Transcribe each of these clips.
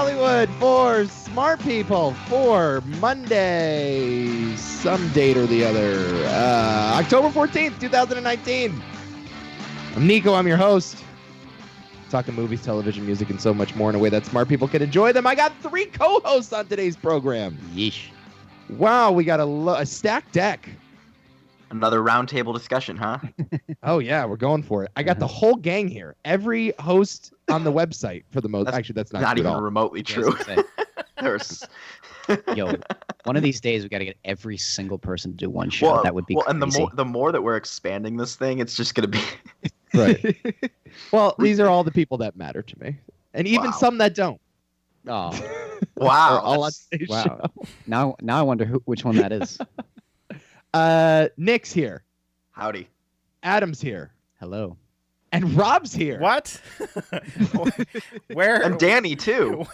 Hollywood for smart people for Monday, some date or the other, October 14th, 2019. I'm Nico. I'm your host. Talking movies, television, music, and so much more in a way that smart people can enjoy them. I got 3 co-hosts on today's program. Yeesh. Wow, we got a stacked deck. Another roundtable discussion, huh? Oh, yeah, we're going for it. I got the whole gang here. Every host on the website for the most. Actually, that's not even at all. remotely true. There's... Yo, one of these days we got to get every single person to do one show. That would be crazy. And the more that we're expanding this thing, it's just going to be... Right. Well, these are all the people that matter to me. And even some that don't. Oh. Wow. All on today's show. Now I wonder which one that is. Nick's here. Howdy. Adam's here. Hello. And Rob's here. What? Where? And Danny, too.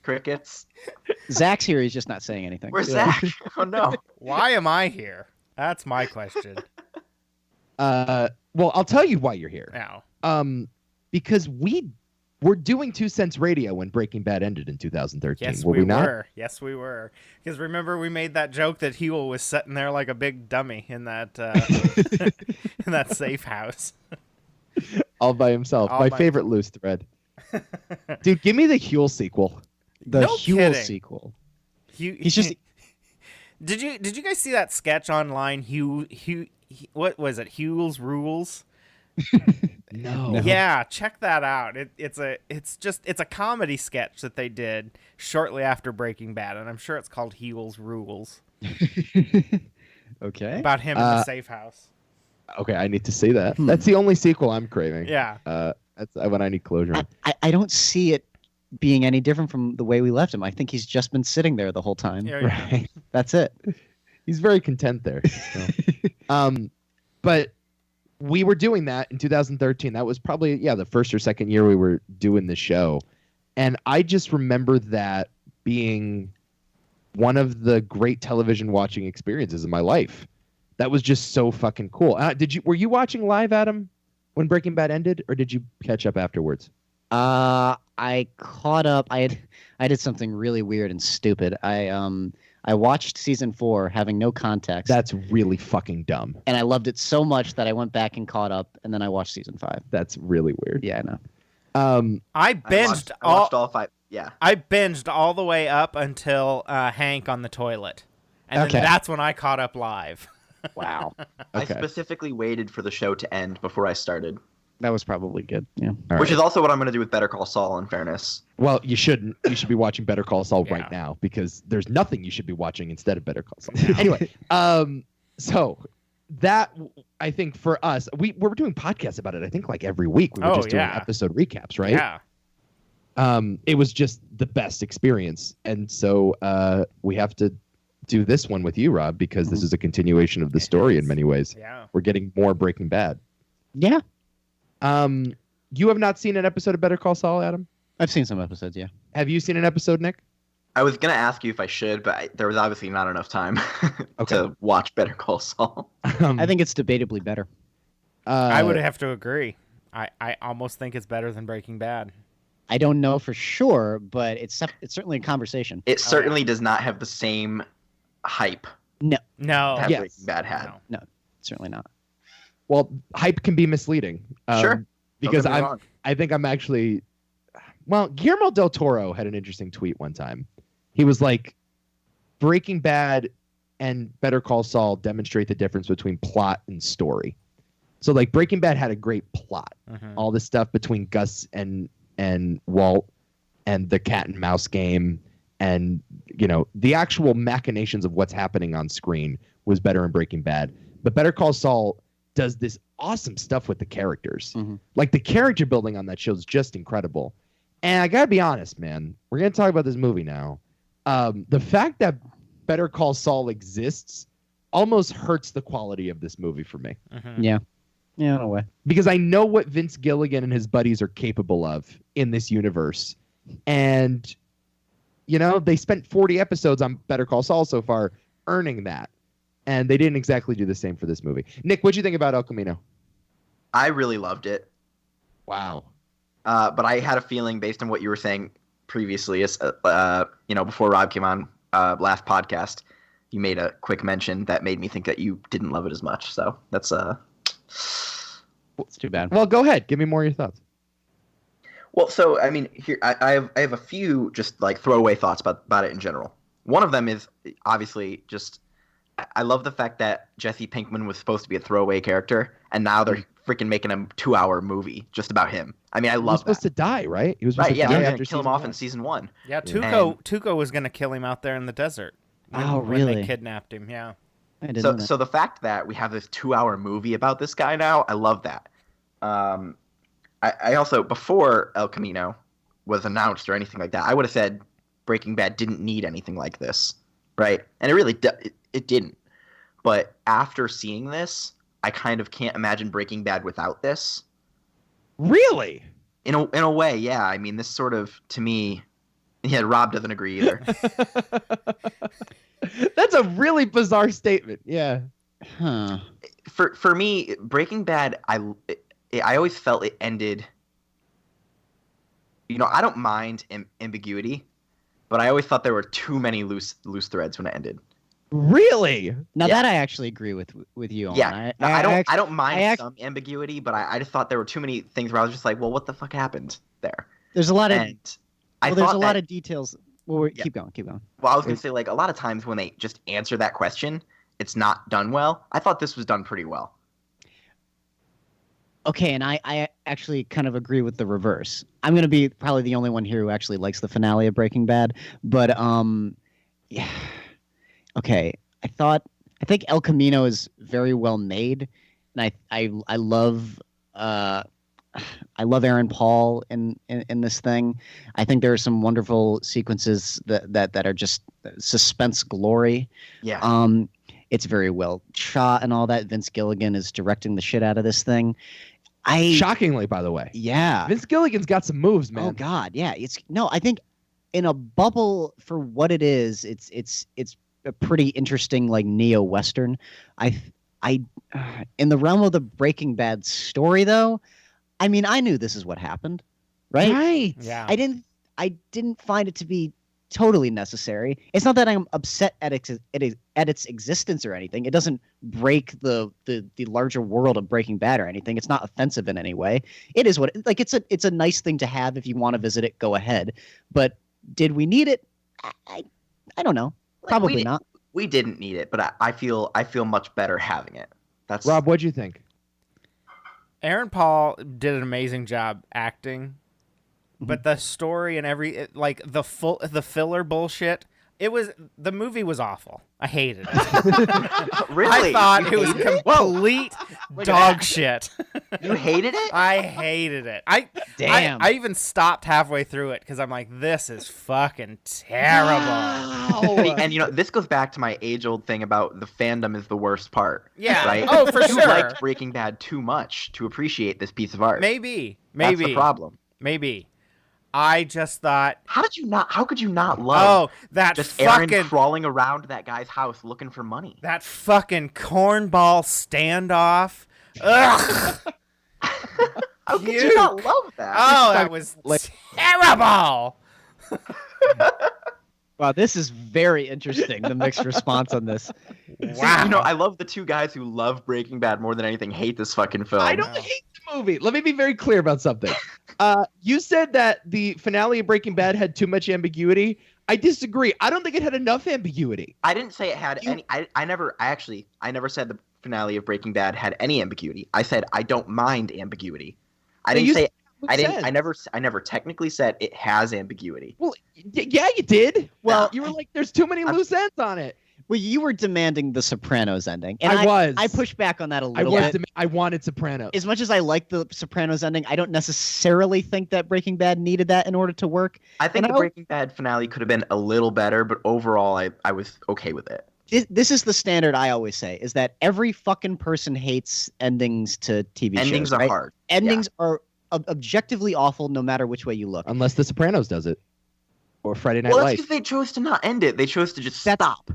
Crickets. Zach's here. He's just not saying anything. Where's Zach? Oh, no. Why am I here? That's my question. Well, I'll tell you why you're here. Now. Because we're doing 2 Cents Radio when Breaking Bad ended in 2013. Yes, were we not? were. Yes, we were. Because remember, we made that joke that Huel was sitting there like a big dummy in that in that safe house. All by himself. My favorite loose thread. Dude, give me the Huel sequel. The No Huel kidding. sequel. He's just. Did you guys see that sketch online? What was it? Huel's Rules. No. Yeah, check that out. It's a comedy sketch that they did shortly after Breaking Bad, and I'm sure it's called Huel's Rules. Okay. About him in the safe house. Okay, I need to see that. That's the only sequel I'm craving. Yeah. That's when I need closure. I don't see it being any different from the way we left him. I think he's just been sitting there the whole time. Yeah. Right. That's it. He's very content there. So. But we were doing that in 2013. That was probably, the first or second year we were doing the show. And I just remember that being one of the great television watching experiences of my life. That was just so fucking cool. Were you watching live, Adam, when Breaking Bad ended, or did you catch up afterwards? I caught up. I did something really weird and stupid. I watched season 4 having no context. That's really fucking dumb. And I loved it so much that I went back and caught up, and then I watched season 5. That's really weird. Yeah, I know. I binged I watched all 5. Yeah. I binged all the way up until Hank on the toilet. And then that's when I caught up live. Wow. Okay. I specifically waited for the show to end before I started. That was probably good. Yeah. Which is also what I'm going to do with Better Call Saul, in fairness. Well, you shouldn't. You should be watching Better Call Saul right now, because there's nothing you should be watching instead of Better Call Saul. Anyway, so that, I think for us, we were doing podcasts about it, I think like every week. We were just doing episode recaps, right? Yeah. It was just the best experience. And so we have to do this one with you, Rob, because this is a continuation of the story in many ways. Yeah. We're getting more Breaking Bad. Yeah. You have not seen an episode of Better Call Saul, Adam? I've seen some episodes, yeah. Have you seen an episode, Nick? I was going to ask you if I should, but there was obviously not enough time to watch Better Call Saul. I think it's debatably better. I would have to agree. I almost think it's better than Breaking Bad. I don't know for sure, but it's certainly a conversation. It certainly does not have the same hype No. that Breaking Bad had. No, certainly not. Well, hype can be misleading. Sure. Because I think I'm actually... Well, Guillermo del Toro had an interesting tweet one time. He was like, Breaking Bad and Better Call Saul demonstrate the difference between plot and story. So, like, Breaking Bad had a great plot. Mm-hmm. All this stuff between Gus and Walt and the cat and mouse game and, the actual machinations of what's happening on screen was better in Breaking Bad. But Better Call Saul does this awesome stuff with the characters. Mm-hmm. Like, the character building on that show is just incredible. And I gotta be honest, man, we're gonna talk about this movie now. The fact that Better Call Saul exists almost hurts the quality of this movie for me. Mm-hmm. Yeah, in a way. Because I know what Vince Gilligan and his buddies are capable of in this universe. And, they spent 40 episodes on Better Call Saul so far, earning that. And they didn't exactly do the same for this movie. Nick, what'd you think about El Camino? I really loved it. Wow. But I had a feeling based on what you were saying previously, before Rob came on last podcast, you made a quick mention that made me think that you didn't love it as much. So that's It's too bad. Well, go ahead. Give me more of your thoughts. Well, so I mean, here I have a few just like throwaway thoughts about it in general. One of them is obviously just I love the fact that Jesse Pinkman was supposed to be a throwaway character, and now they're freaking making a 2-hour movie just about him. I mean, I love that. He was supposed to die, right? He was supposed right. to Yeah, die they're after gonna kill him off in season 1. Yeah, Tuco was gonna kill him out there in the desert. When really? they kidnapped him, yeah. I didn't know that. So the fact that we have this 2-hour movie about this guy now, I love that. I also, before El Camino was announced or anything like that, I would have said Breaking Bad didn't need anything like this, right? And it really it didn't. But after seeing this, I kind of can't imagine Breaking Bad without this. Really? In a way, yeah. I mean, this sort of, to me, yeah, Rob doesn't agree either. That's a really bizarre statement. Yeah. Huh. For me, Breaking Bad, I always felt it ended. I don't mind ambiguity, but I always thought there were too many loose threads when it ended. Really? Now Yeah. that I actually agree with you on. Yeah, I don't mind some ambiguity, but I just thought there were too many things where I was just like, well, what the fuck happened there? There's a lot of And lot of details. Well, keep going. Well, I was gonna say, like, a lot of times when they just answer that question, it's not done well. I thought this was done pretty well. Okay, and I actually kind of agree with the reverse. I'm going to be probably the only one here who actually likes the finale of Breaking Bad, but yeah. Okay, I think El Camino is very well made, and I love Aaron Paul in this thing. I think there are some wonderful sequences that are just suspense glory. Yeah. It's very well shot and all that. Vince Gilligan is directing the shit out of this thing. Shockingly, by the way. Yeah. Vince Gilligan's got some moves, man. Oh God, yeah. I think in a bubble for what it is, it's a pretty interesting like neo-western. In the realm of the Breaking Bad story though, I mean, I knew this is what happened, right? Right. Yeah. I didn't find it to be totally necessary. It's not that I'm upset at its existence or anything. It doesn't break the larger world of Breaking Bad or anything. It's not offensive in any way. It is what it's a nice thing to have. If you want to visit it, go ahead. But did we need it? I don't know. Probably not. We didn't need it, but I feel much better having it. That's Rob, what'd you think? Aaron Paul did an amazing job acting, but the story and the filler bullshit, the movie was awful. I hated it. Really? I thought it was complete dog shit. You hated it? I hated it. Damn. I even stopped halfway through it because I'm like, this is fucking terrible. And this goes back to my age-old thing about the fandom is the worst part. Yeah. Right? Oh, for You sure. liked Breaking Bad too much to appreciate this piece of art. Maybe. That's the problem. Maybe. I just thought, How could you not love that just fucking Aaron crawling around that guy's house looking for money? that fucking cornball standoff. Ugh. How could you not love that? Oh, that was terrible. Wow, this is very interesting. The mixed response on this. Wow. I love the two guys who love Breaking Bad more than anything hate this fucking film. I don't hate the movie. Let me be very clear about something. You said that the finale of Breaking Bad had too much ambiguity. I disagree. I don't think it had enough ambiguity. I didn't say it had any. I never said the finale of Breaking Bad had any ambiguity. I said I don't mind ambiguity. I didn't say. I never technically said it has ambiguity. Well, yeah, you did. Well, you were like, "There's too many loose ends on it." Well, you were demanding the Sopranos ending, and I pushed back on that a little bit. I wanted Sopranos. As much as I like the Sopranos ending, I don't necessarily think that Breaking Bad needed that in order to work. I think the Breaking Bad finale could have been a little better, but overall, I was okay with it. This is the standard I always say, is that every fucking person hates endings to TV shows. Endings are right? hard. Endings are objectively awful no matter which way you look. Unless The Sopranos does it. Or Friday Night Well, that's Lights. because they chose to not end it. They chose to just stop.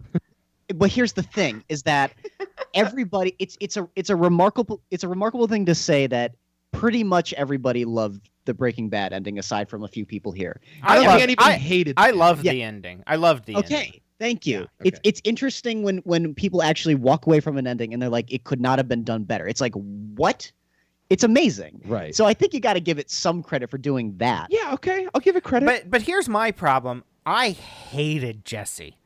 But here's the thing: is that everybody? It's a remarkable thing to say that pretty much everybody loved the Breaking Bad ending, aside from a few people here. I don't think anyone hated. I loved the ending. I loved the ending. Okay, thank you. Yeah, okay. It's interesting when people actually walk away from an ending and they're like, it could not have been done better. It's like, what? It's amazing. Right. So I think you got to give it some credit for doing that. Yeah, okay. I'll give it credit. But here's my problem. I hated Jesse.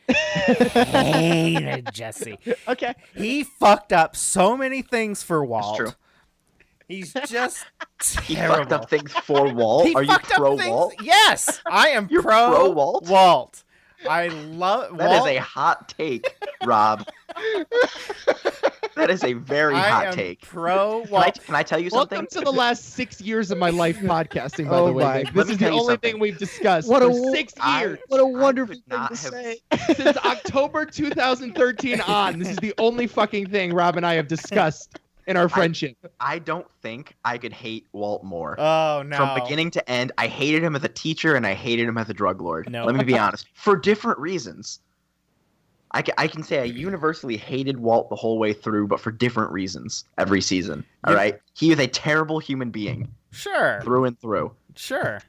Hated Jesse. Okay. He fucked up so many things for Walt. true. He's just He terrible. fucked up things for Walt. He Are you fucked up pro things- Walt? Yes, I am You're pro Walt? Walt. I love That Walt. is a hot take, Rob. That is a very I hot am take. pro Can I, Walt. can I tell you something? Welcome to the last 6 years of my life podcasting, by Oh the way. my- Nick. Let This me is the tell you only something. thing we've discussed What for a- 6 I- years. What a I wonderful could thing not to have- say. Since October 2013 on, this is the only fucking thing Rob and I have discussed in our friendship. I don't think I could hate Walt more. Oh no. From beginning to end, I hated him as a teacher and I hated him as a drug lord. No. Let me be honest. For different reasons. I can say I universally hated Walt the whole way through, but for different reasons every season. All right? He is a terrible human being Sure. through and through. Sure.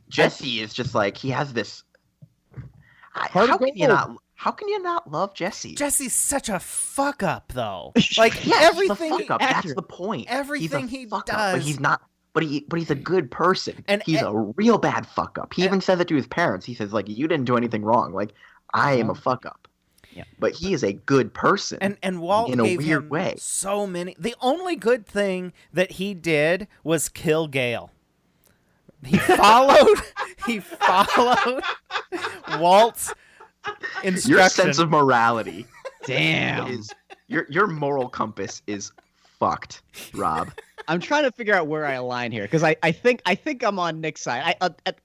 Jesse is just like, he has this. Heart How of can you gold. not? How can you not love Jesse? Jesse's such a fuck up though. Like Yes, everything. the fuck up. That's accurate. the point. Everything he's a he fuck up, does- but he's not. But he's a good person. And- He's a real bad fuck up. He even says it to his parents. He says like, "You didn't do anything wrong. Like, I am a fuck up." Yeah. But he is a good person. And Walt in a gave weird him way. so many. The only good thing that he did was kill Gale. He followed. he followed Walt's instructions. Your sense of morality Damn. is your moral compass is fucked, Rob. I'm trying to figure out where I align here because I think I'm on Nick's side.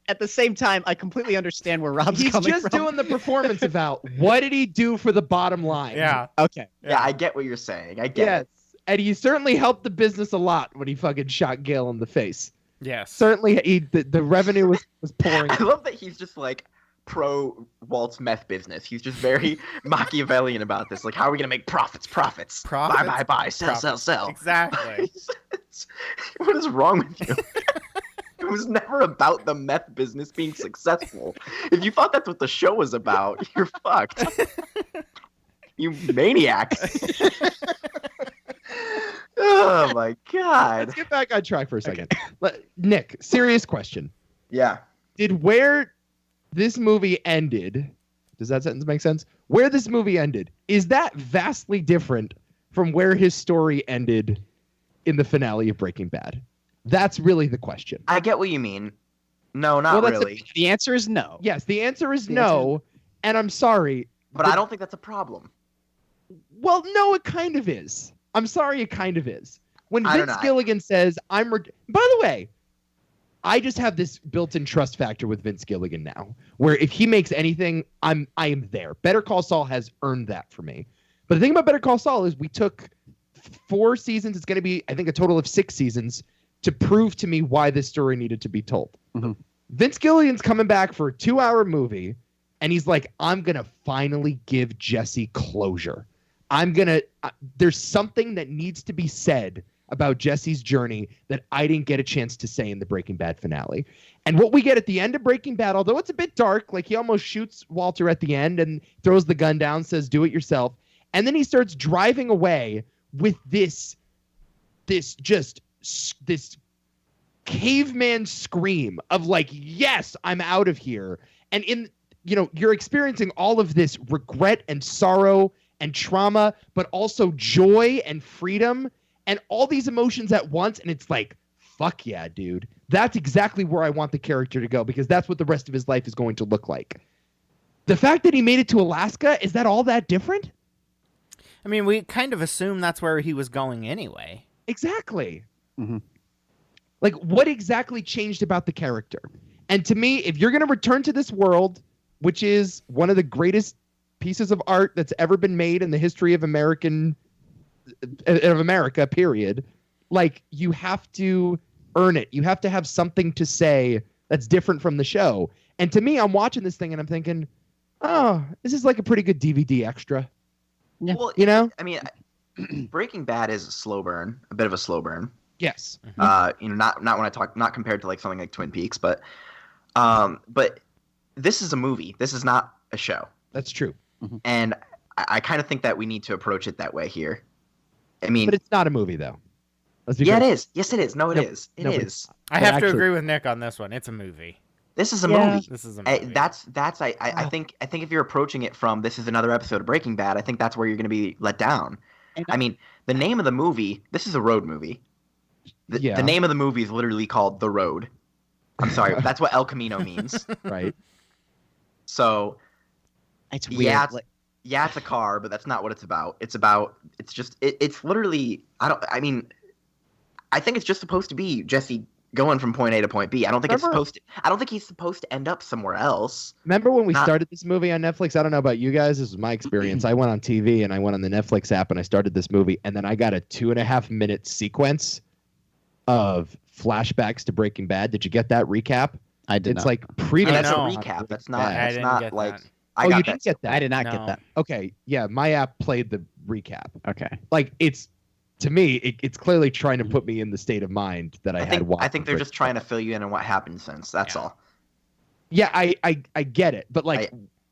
At the same time, I completely understand where Rob's He's coming just from. doing the performance about what did he do for the bottom line. Yeah. Okay. Yeah, I get what you're saying. I get Yes. it. And he certainly helped the business a lot when he fucking shot Gale in the face. Yes. Certainly, the revenue was pouring. I love that he's just like pro Walt's meth business. He's just very Machiavellian about this. Like, how are we gonna make profits? Profits. Profits? Buy. Sell. Exactly. What is wrong with you? It was never about the meth business being successful. If you thought that's what the show was about, you're fucked. You maniac. Oh my god. Let's get back on track for a second. Nick, serious question. Yeah. Did where this movie ended, does that sentence make sense? Where this movie ended, is that vastly different from where his story ended in the finale of Breaking Bad? That's really the question. I get what you mean. No, not Well, that's really. The answer is no. Yes, the answer is The no, and I'm sorry. But I don't think that's a problem. Well, no, it kind of is. I'm sorry, it kind of is. When I don't Vince know. Gilligan says, by the way, I just have this built-in trust factor with Vince Gilligan now, where if he makes anything, I am there. Better Call Saul has earned that for me. But the thing about Better Call Saul is we took 4 seasons. It's going to be, I think, a total of 6 seasons to prove to me why this story needed to be told. Mhm. Vince Gilligan's coming back for a 2-hour movie, and he's like, I'm going to finally give Jesse closure. There's something that needs to be said about Jesse's journey that I didn't get a chance to say in the Breaking Bad finale. And what we get at the end of Breaking Bad, although it's a bit dark, like he almost shoots Walter at the end and throws the gun down, says, do it yourself. And then he starts driving away with this caveman scream of like, yes, I'm out of here. And you're experiencing all of this regret and sorrow and trauma, but also joy and freedom and all these emotions at once. And it's like, fuck yeah, dude. That's exactly where I want the character to go, because that's what the rest of his life is going to look like. The fact that he made it to Alaska, is that all that different? I mean, we kind of assume that's where he was going anyway. Exactly. Mhm. Like, what exactly changed about the character? And to me, if you're going to return to this world, which is one of the greatest pieces of art that's ever been made in the history of America, period, like, you have to earn it. You have to have something to say that's different from the show. And to me, I'm watching this thing and I'm thinking, oh, this is like a pretty good DVD extra. Yeah. Well, You know? I mean, Breaking Bad is a slow burn, a bit of a slow burn. Yes. Not when I talk, not compared to like something like Twin Peaks, but this is a movie. This is not a show. That's true. And I kind of think that we need to approach it that way here. I mean, but it's not a movie though. Yeah, it is. Yes, it is. No, it is. It is. I have to agree with Nick on this one. It's a movie. This is a movie. This is a movie. I think if you're approaching it from this is another episode of Breaking Bad, I think that's where you're going to be let down. I mean, the name of the movie. This is a road movie. The name of the movie is literally called The Road. I'm sorry, that's what El Camino means. Right. So, it's weird. It's a car, but that's not what it's about. It's literally. I think it's just supposed to be Jesse going from point A to point B. I don't think he's supposed to end up somewhere else. Remember when we started this movie on Netflix? I don't know about you guys. This was my experience. I went on TV and I went on the Netflix app and I started this movie, and then I got a 2.5-minute sequence of flashbacks to Breaking Bad. Did you get that recap? I did. It's like pre. That's a recap. That's not. That's not like. You didn't get that? I did not get that. Okay, yeah, my app played the recap. Okay. Like to me, it's clearly trying to put me in the state of mind that I had watched. I think they're just trying to fill you in on what happened since. That's all. Yeah, I get it, but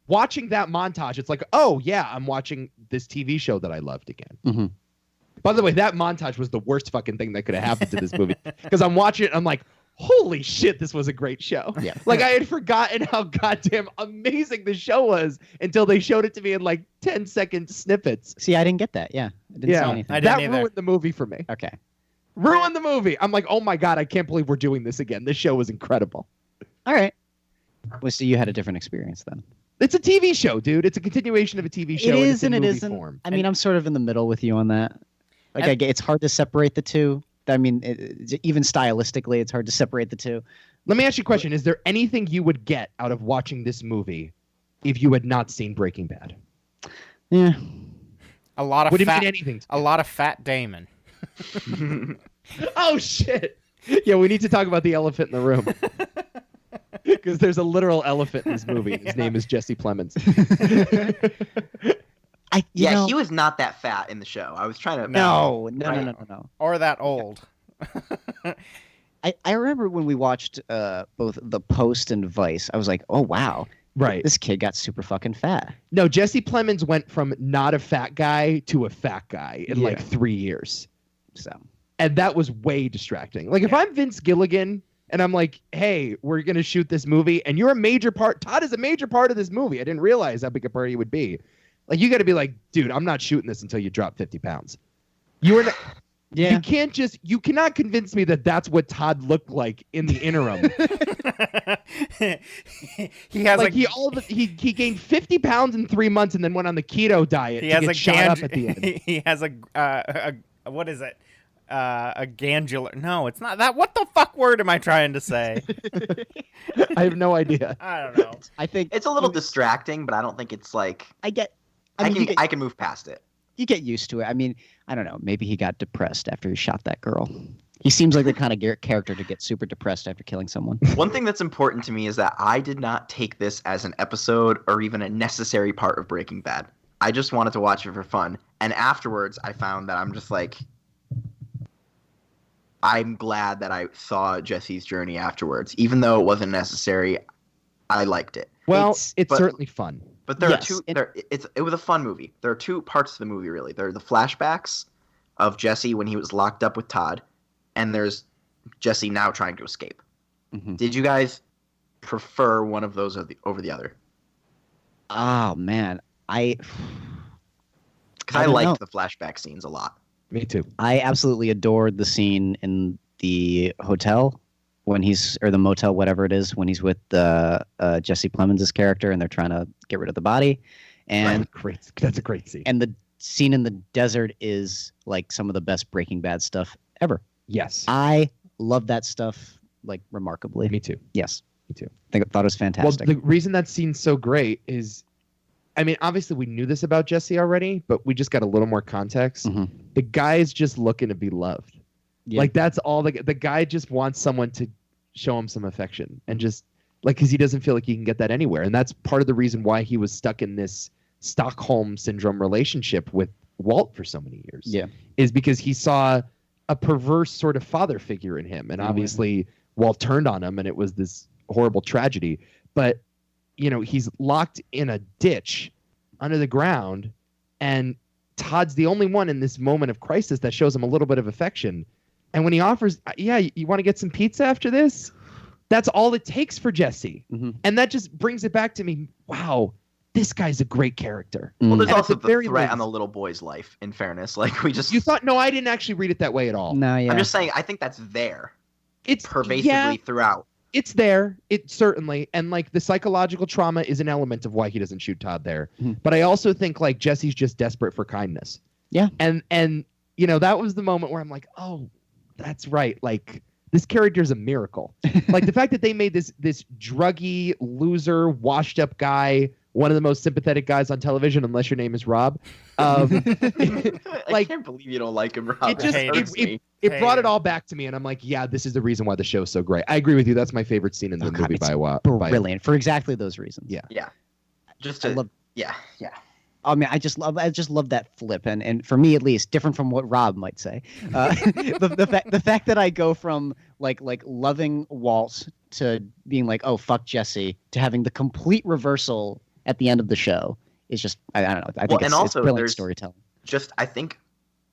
watching that montage, it's like, oh yeah, I'm watching this TV show that I loved again. Mm-hmm. By the way, that montage was the worst fucking thing that could have happened to this movie because I'm watching it, and I'm like, holy shit, this was a great show. Yeah. Like I had forgotten how goddamn amazing the show was until they showed it to me in like 10-second snippets. See, I didn't get that. Yeah. I didn't see anything. That ruined the movie for me. Okay. Ruined the movie. I'm like, oh my God, I can't believe we're doing this again. This show was incredible. All right. Well, so you had a different experience then. It's a TV show, dude. It's a continuation of a TV show. It is and it movie isn't. Form. I mean, I'm sort of in the middle with you on that. Like, it's hard to separate the two. I mean, even stylistically, it's hard to separate the two. Let me ask you a question. Is there anything you would get out of watching this movie if you had not seen Breaking Bad? Yeah. A lot of would it mean anything? A lot of Fat Damon. Oh, shit. Yeah, we need to talk about the elephant in the room. Because there's a literal elephant in this movie. His name is Jesse Plemons. He was not that fat in the show. I was trying to. No. Or that old. I remember when we watched both The Post and Vice. I was like, oh wow, right, this kid got super fucking fat. No, Jesse Plemons went from not a fat guy to a fat guy in like 3 years. And that was way distracting. Like if I'm Vince Gilligan and I'm like, hey, we're gonna shoot this movie, and you're a major part. Todd is a major part of this movie. I didn't realize how big a part he would be. Like, you got to be like, dude, I'm not shooting this until you drop 50 pounds. You are not, you cannot convince me that that's what Todd looked like in the interim. He has he gained 50 pounds in 3 months and then went on the keto diet. He has a shot up at the end. He has a what is it? A gandular. No, it's not that. What the fuck word am I trying to say? I have no idea. I don't know. I think it's a little distracting, but I don't think it's like. I can move past it. You get used to it. I mean, I don't know. Maybe he got depressed after he shot that girl. He seems like the kind of character to get super depressed after killing someone. One thing that's important to me is that I did not take this as an episode or even a necessary part of Breaking Bad. I just wanted to watch it for fun. And afterwards, I found that I'm just like, I'm glad that I saw Jesse's journey afterwards. Even though it wasn't necessary, I liked it. Well, it's certainly fun. But there are two. It was a fun movie. There are two parts to the movie, really. There are the flashbacks of Jesse when he was locked up with Todd, and there's Jesse now trying to escape. Mm-hmm. Did you guys prefer one of those over the other? Oh man, because I liked the flashback scenes a lot. Me too. I absolutely adored the scene in the hotel when or the motel, whatever it is, when he's with Jesse Plemons' character and they're trying to get rid of the body. And that's a great scene. And the scene in the desert is like some of the best Breaking Bad stuff ever. Yes. I love that stuff like remarkably. Me too. Yes. Me too. I thought it was fantastic. Well, the reason that scene's so great is, I mean, obviously we knew this about Jesse already, but we just got a little more context. Mm-hmm. The guy's just looking to be loved. Yeah. Like that's all the guy just wants someone to show him some affection and just like, cause he doesn't feel like he can get that anywhere. And that's part of the reason why he was stuck in this Stockholm syndrome relationship with Walt for so many years. Yeah. Is because he saw a perverse sort of father figure in him. And obviously Walt turned on him and it was this horrible tragedy. But, you know, he's locked in a ditch under the ground, and Todd's the only one in this moment of crisis that shows him a little bit of affection. And when he offers, you want to get some pizza after this? That's all it takes for Jesse. Mm-hmm. And that just brings it back to me. Wow, this guy's a great character. Well, there's And also at the the very threat least- on the little boy's life, in fairness. Like, we just... You thought, no, I didn't actually read it that way at all. No, yeah. I'm just saying, I think that's there It's pervasively throughout. It's there. It certainly, and like the psychological trauma is an element of why he doesn't shoot Todd there. Mhm. But I also think like Jesse's just desperate for kindness. Yeah. And you know, that was the moment where I'm like, oh, that's right. Like this character's a miracle. Like the fact that they made this druggy, loser, washed up guy one of the most sympathetic guys on television, unless your name is Rob. I like- can't believe you don't like him, Rob. It just That hurts me. it brought it all back to me, and I'm like, yeah, this is the reason why the show's so great. I agree with you. That's my favorite scene in the movie it's by a while. brilliant for exactly those reasons. Yeah. Just I to, love. yeah. I mean, I just love that flip, and for me at least, different from what Rob might say. The fact that I go from like loving Walt to being like, oh fuck Jesse, to having the complete reversal at the end of the show is just I don't know. I think and it's also brilliant there's- storytelling. Just, I think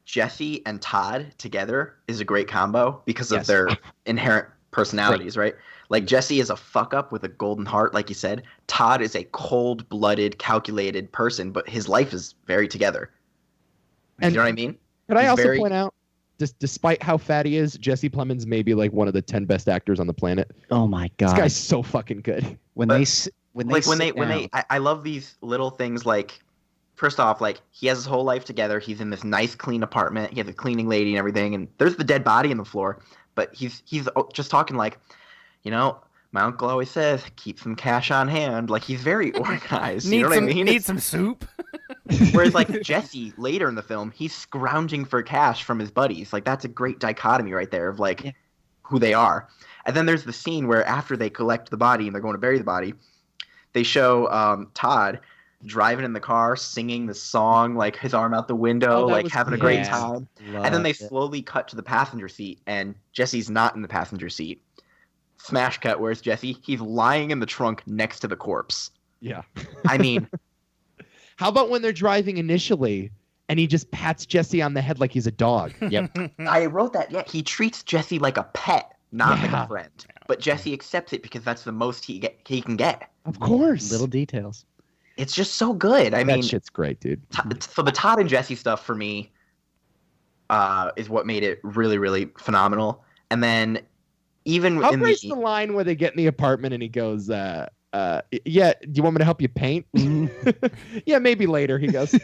Jesse and Todd together is a great combo because of Yes. their inherent personalities, right? Like Jesse is a fuck up with a golden heart, like you said. Todd is a cold-blooded, calculated person, but his life is very together. And- You know what I mean? Could I He's also very- point out, despite how fat he is, Jesse Plemons may be like one of the 10 best actors on the planet. Oh my This god! guy's so fucking good. when but- they sit down- I love these little things. Like, first off, like he has his whole life together. He's in this nice, clean apartment. He has a cleaning lady and everything, and there's the dead body on the floor. But he's just talking like, you know, my uncle always says, keep some cash on hand. Like he's very organized. You know what I mean? Need some soup. Whereas like Jesse later in the film, he's scrounging for cash from his buddies. Like that's a great dichotomy right there of like who they are. And then there's the scene where after they collect the body and they're going to bury the body, they show Todd driving in the car, singing the song, like his arm out the window, Oh, that like was having a great. great time. And then they slowly cut to the passenger seat, and Jesse's not in the passenger seat. Smash cut, where's Jesse? He's lying in the trunk next to the corpse. Yeah. I mean, How about when they're driving initially and he just pats Jesse on the head like he's a dog? Yep. I wrote that. Yeah, he treats Jesse like a pet, not like Yeah. a friend. But Jesse accepts it because that's the most he can get. Of course. Little details. It's just so good. I that mean, shit's great, dude. so the Todd and Jesse stuff for me is what made it really, really phenomenal. And then even How in great's the line where they get in the apartment and he goes, yeah, do you want me to help you paint? Yeah, maybe later, he goes.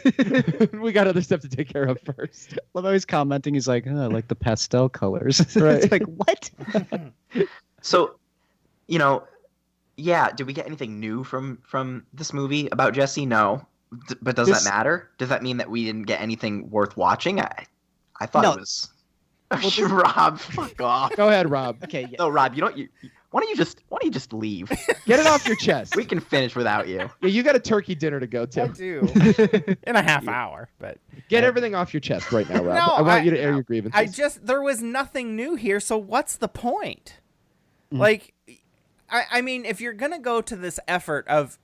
We got other stuff to take care of first. Love how he's commenting. He's like, oh, I like the pastel colors. Right. It's like, what? So, you know, yeah, did we get anything new from this movie about Jesse? No. But does This- that matter? Does that mean that we didn't get anything worth watching? I thought No. it was Rob, fuck off. Go ahead, Rob. Okay, yeah. No, Rob, why don't you just leave? Get it off your chest. We can finish without you. Yeah, you got a turkey dinner to go I to. do. In a half hour, but Get everything off your chest right now, Rob. No, I want I- you to air your grievances. there was nothing new here, so what's the point? Like, I mean, if you're gonna go to this effort of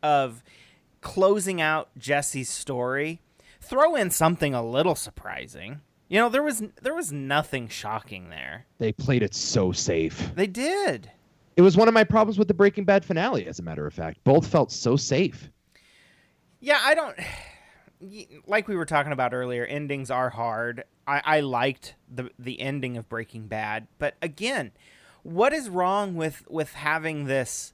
closing out Jesse's story, throw in something a little surprising. You know, there was nothing shocking there. They played it so safe. They did. It was one of my problems with the Breaking Bad finale, as a matter of fact. Both felt so safe. Yeah, I don't. Like we were talking about earlier, endings are hard. I liked the ending of Breaking Bad, but again, what is wrong with having this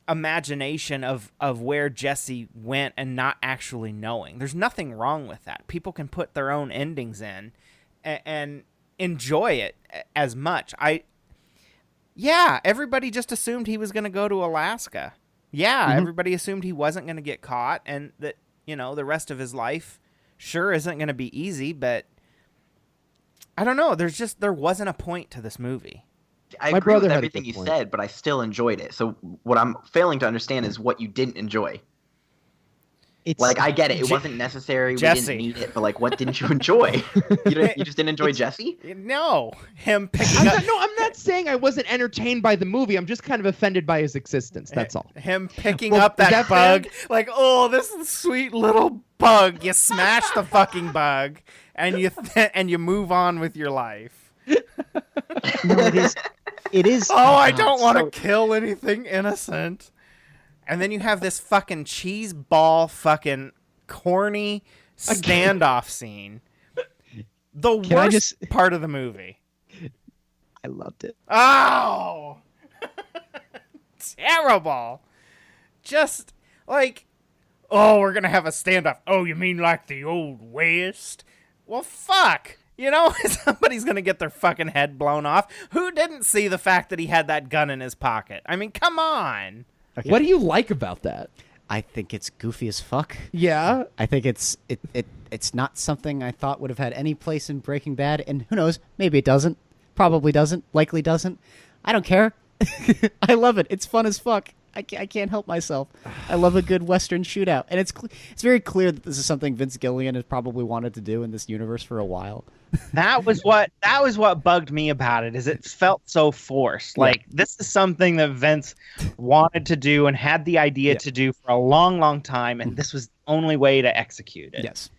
imagination of where Jesse went and not actually knowing? There's nothing wrong with that. People can put their own endings in and enjoy it as much. Everybody just assumed he was going to go to Alaska. Yeah, everybody assumed he wasn't going to get caught and that, you know, the rest of his life sure isn't going to be easy, but I don't know. There wasn't a point to this movie. I My agree brother with had a everything good you point. said, but I still enjoyed it. So what I'm failing to understand is what you didn't enjoy. Like, I get it. It wasn't necessary. Jesse. We didn't need it. But, like, what didn't you enjoy? You just didn't enjoy Jesse? No. Him picking up... I'm not saying I wasn't entertained by the movie. I'm just kind of offended by his existence. That's all. Him picking up that bug. Like, oh, this sweet little bug. You smash the fucking bug, and you move on with your life. No, it is. Oh, I don't want to kill anything innocent. And then you have this fucking cheese ball fucking corny standoff scene. The worst part of the movie. I loved it. Oh! Terrible. Just like, oh, we're going to have a standoff. Oh, you mean like the Old West? Well, fuck. You know, somebody's going to get their fucking head blown off. Who didn't see the fact that he had that gun in his pocket? I mean, come on. Okay. What do you like about that? I think it's goofy as fuck. Yeah. I think it's not something I thought would have had any place in Breaking Bad, and who knows, maybe it doesn't. Probably doesn't. Likely doesn't. I don't care. I love it. It's fun as fuck. I can't help myself. I love a good Western shootout, and it's very clear that this is something Vince Gilligan has probably wanted to do in this universe for a while. That was what bugged me about it. Is it felt so forced? Like, this is something that Vince wanted to do and had the idea to do for a long, long time, and this was the only way to execute it. Yes.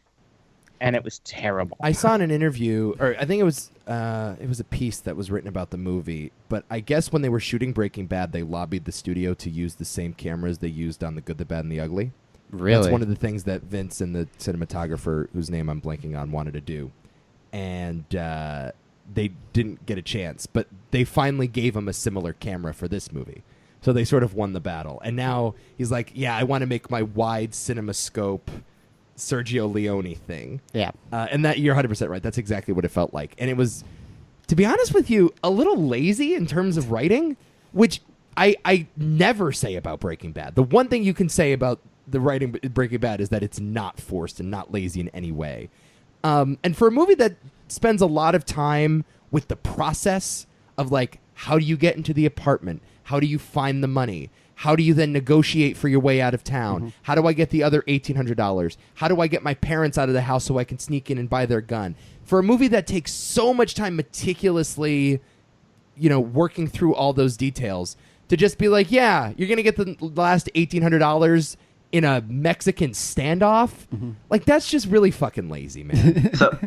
And it was terrible. I saw in an interview, or I think it was a piece that was written about the movie, but I guess when they were shooting Breaking Bad, they lobbied the studio to use the same cameras they used on The Good, the Bad, and the Ugly. Really? That's one of the things that Vince and the cinematographer, whose name I'm blanking on, wanted to do. And they didn't get a chance, but they finally gave him a similar camera for this movie. So they sort of won the battle. And now he's like, yeah, I want to make my wide CinemaScope Sergio Leone thing. Yeah. And that you're 100% right. That's exactly what it felt like. And it was, to be honest with you, a little lazy in terms of writing, which I never say about Breaking Bad. The one thing you can say about the writing Breaking Bad is that it's not forced and not lazy in any way. And for a movie that spends a lot of time with the process of, like, how do you get into the apartment? How do you find the money? How do you then negotiate for your way out of town? Mm-hmm. How do I get the other $1,800? How do I get my parents out of the house so I can sneak in and buy their gun? For a movie that takes so much time meticulously, working through all those details, to just be like, yeah, you're going to get the last $1,800 in a Mexican standoff, like, that's just really fucking lazy, man. So,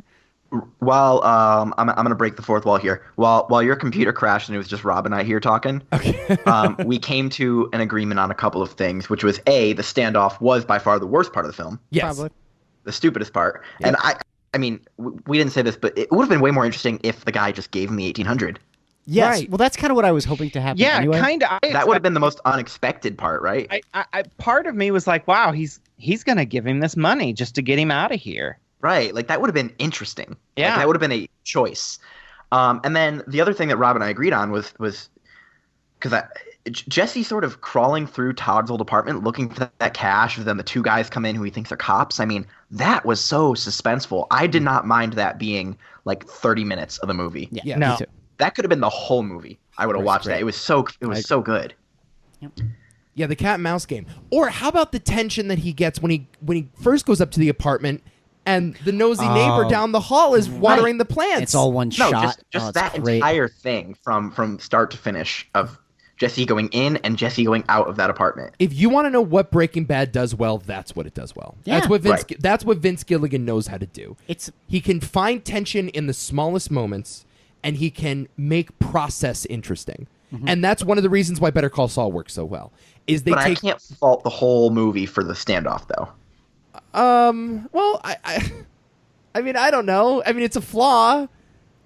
while I'm gonna break the fourth wall here. While your computer crashed and it was just Rob and I here talking, okay. We came to an agreement on a couple of things, which was the standoff was by far the worst part of the film. Yes. Probably. The stupidest part. Yeah. And I mean, we didn't say this, but it would have been way more interesting if the guy just gave him the 1,800. Yes. Right. Well, that's kind of what I was hoping to happen. Yeah, anyway. kind of. That would have been the most unexpected part, right? I part of me was like, wow, he's gonna give him this money just to get him out of here. Right. Like, that would have been interesting. Yeah. Like, that would have been a choice. And then the other thing that Rob and I agreed on was because Jesse sort of crawling through Todd's old apartment looking for that cash, and then the two guys come in who he thinks are cops. I mean, that was so suspenseful. I did not mind that being like 30 minutes of the movie. Yeah. No. Me too. That could have been the whole movie. I would have watched that. It was so good. Yep. Yeah, the cat and mouse game. Or how about the tension that he gets when he first goes up to the apartment and the nosy neighbor down the hall is watering the plants? It's all one shot. Just it's that great. entire thing from start to finish of Jesse going in and Jesse going out of that apartment. If you want to know what Breaking Bad does well, that's what it does well. Yeah. That's what Vince Gilligan knows how to do. He can find tension in the smallest moments, and he can make process interesting. Mm-hmm. And that's one of the reasons why Better Call Saul works so well. I can't fault the whole movie for the standoff, though. Well, I mean, I don't know. I mean, it's a flaw.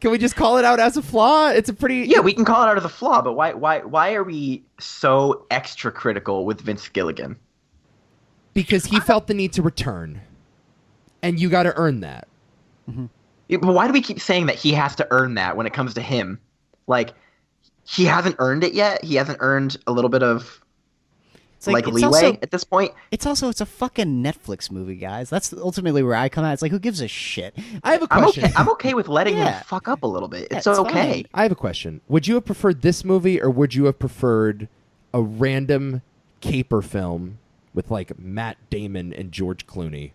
Can we just call it out as a flaw? It's a pretty... Yeah, we can call it out as a flaw, but why are we so extra critical with Vince Gilligan? Because he felt the need to return. And you got to earn that. Mm-hmm. Yeah, but why do we keep saying that he has to earn that when it comes to him? Like, he hasn't earned it yet. He hasn't earned a little bit of leeway at this point. It's a fucking Netflix movie, guys. That's ultimately where I come at. It's like, who gives a shit? I have a question. I'm okay with letting him Yeah. fuck up a little bit. It's It's okay. fine. I have a question. Would you have preferred this movie, or would you have preferred a random caper film with like Matt Damon and George Clooney,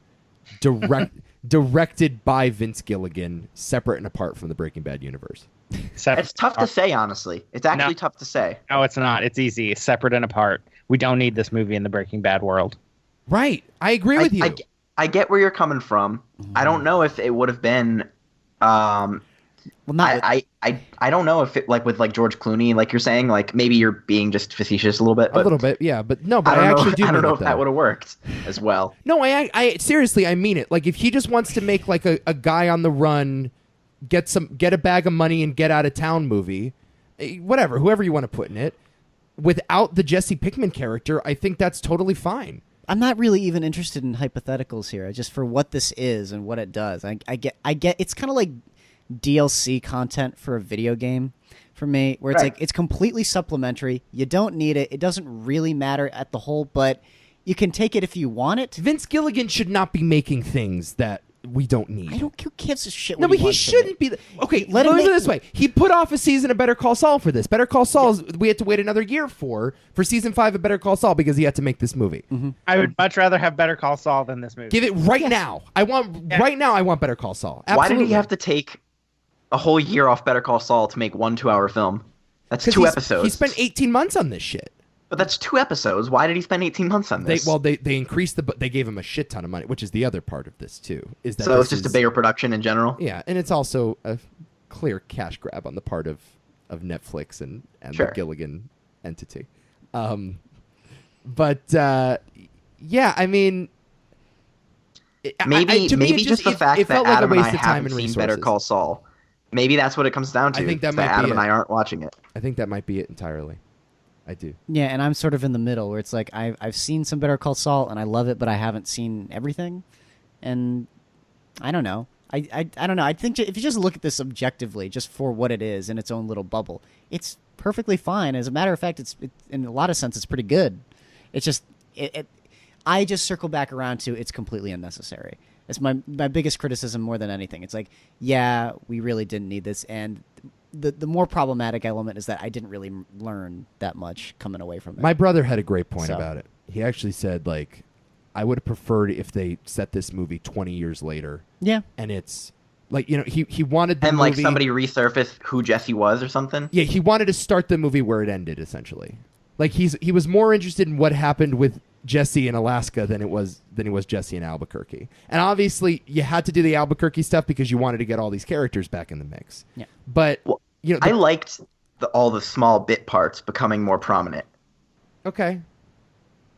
directed by Vince Gilligan, separate and apart from the Breaking Bad universe. It's tough to say, honestly. It's actually tough to say. No, it's not. It's easy. It's separate and apart. We don't need this movie in the Breaking Bad world. Right. I agree with you. I get where you're coming from. I don't know if it would have been. I don't know if it with George Clooney, like you're saying, like maybe you're being just facetious a little bit. But a little bit, yeah. But no, but I actually do. I don't know if that that would have worked as well. No, I seriously, I mean it. Like if he just wants to make like a guy on the run, get a bag of money and get out of town movie, whatever, whoever you want to put in it, without the Jesse Pinkman character, I think that's totally fine. I'm not really even interested in hypotheticals here. Just for what this is and what it does. I get. It's kind of like DLC content for a video game for me, where it's like it's completely supplementary. You don't need it. It doesn't really matter at the whole, but you can take it if you want it. Vince Gilligan should not be making things that we don't need. Who gives a shit? No, but he shouldn't be. Okay, let me put it this way. He put off a season of Better Call Saul for this. Better Call Saul, we had to wait another year for season 5 of Better Call Saul because he had to make this movie. Mm-hmm. I would much rather have Better Call Saul than this movie. Give it right now. Right now I want Better Call Saul. Absolutely. Why did he have to take a whole year off Better Call Saul to make 1 2-hour film? That's 2 episodes. He spent 18 months on this shit. But that's 2 episodes. Why did he spend 18 months on this? They increased they gave him a shit ton of money, which is the other part of this too. Is that so it's just a bigger production in general? Yeah, and it's also a clear cash grab on the part of Netflix and the Gilligan entity. But yeah, I mean, maybe just the fact that Adam and I haven't seen resources. Better Call Saul. Maybe that's what it comes down to. I think that might Adam be and I aren't watching it. I think that might be it entirely. I do. Yeah, and I'm sort of in the middle where it's like I've seen some Better Call Saul and I love it, but I haven't seen everything, and I don't know. I don't know. I think if you just look at this objectively, just for what it is in its own little bubble, it's perfectly fine. As a matter of fact, it's in a lot of sense, it's pretty good. It's just I just circle back around to it's completely unnecessary. It's my biggest criticism more than anything. It's like, yeah, we really didn't need this, and the more problematic element is that I didn't really learn that much coming away from it. My brother had a great point about it. He actually said, like, I would have preferred if they set this movie 20 years later. Yeah. And it's like, you know, he wanted the movie... movie... like somebody resurfaced who Jesse was or something? Yeah, he wanted to start the movie where it ended, essentially. Like, he was more interested in what happened with Jesse in Alaska than he was Jesse in Albuquerque. And obviously, you had to do the Albuquerque stuff because you wanted to get all these characters back in the mix. Yeah. But, you know... I liked all the small bit parts becoming more prominent. Okay.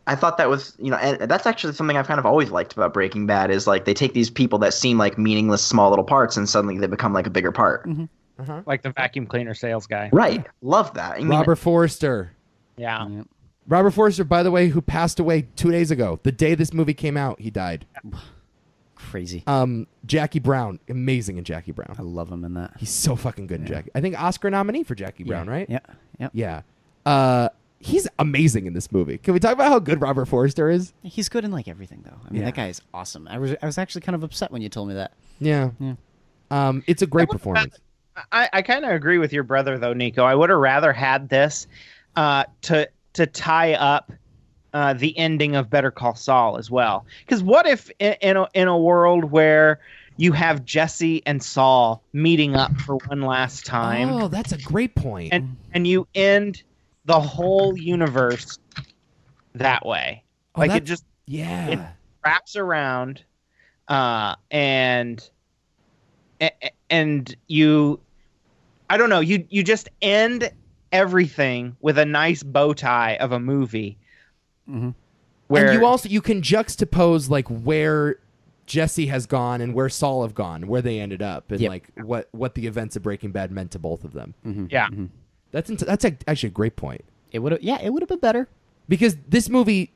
I thought that was, you know, and that's actually something I've kind of always liked about Breaking Bad is like they take these people that seem like meaningless small little parts and suddenly they become like a bigger part. Mm-hmm. Uh-huh. Like the vacuum cleaner sales guy. Right. Love that. I mean, Robert Forster. Yeah. Robert Forster, by the way, who passed away 2 days ago. The day this movie came out, he died. Crazy. Jackie Brown. Amazing in Jackie Brown. I love him in that. He's so fucking good in Jackie. I think Oscar nominee for Jackie Brown, right? Yeah. Yeah. He's amazing in this movie. Can we talk about how good Robert Forster is? He's good in like everything, though. I mean, that guy is awesome. I was actually kind of upset when you told me that. Yeah. It's a great performance. I kind of agree with your brother, though, Nico. I would have rather had this to tie up the ending of Better Call Saul as well. Because what if in a world where you have Jesse and Saul meeting up for one last time? Oh, that's a great point. And you end the whole universe that way. Like it just it wraps around, and you, I don't know, you just end everything with a nice bow tie of a movie. Mm-hmm. Where and you can juxtapose like where Jesse has gone and where Saul have gone, where they ended up, and like what the events of Breaking Bad meant to both of them. Mm-hmm. Yeah. Mm-hmm. That's actually a great point. It would have been better. Because this movie,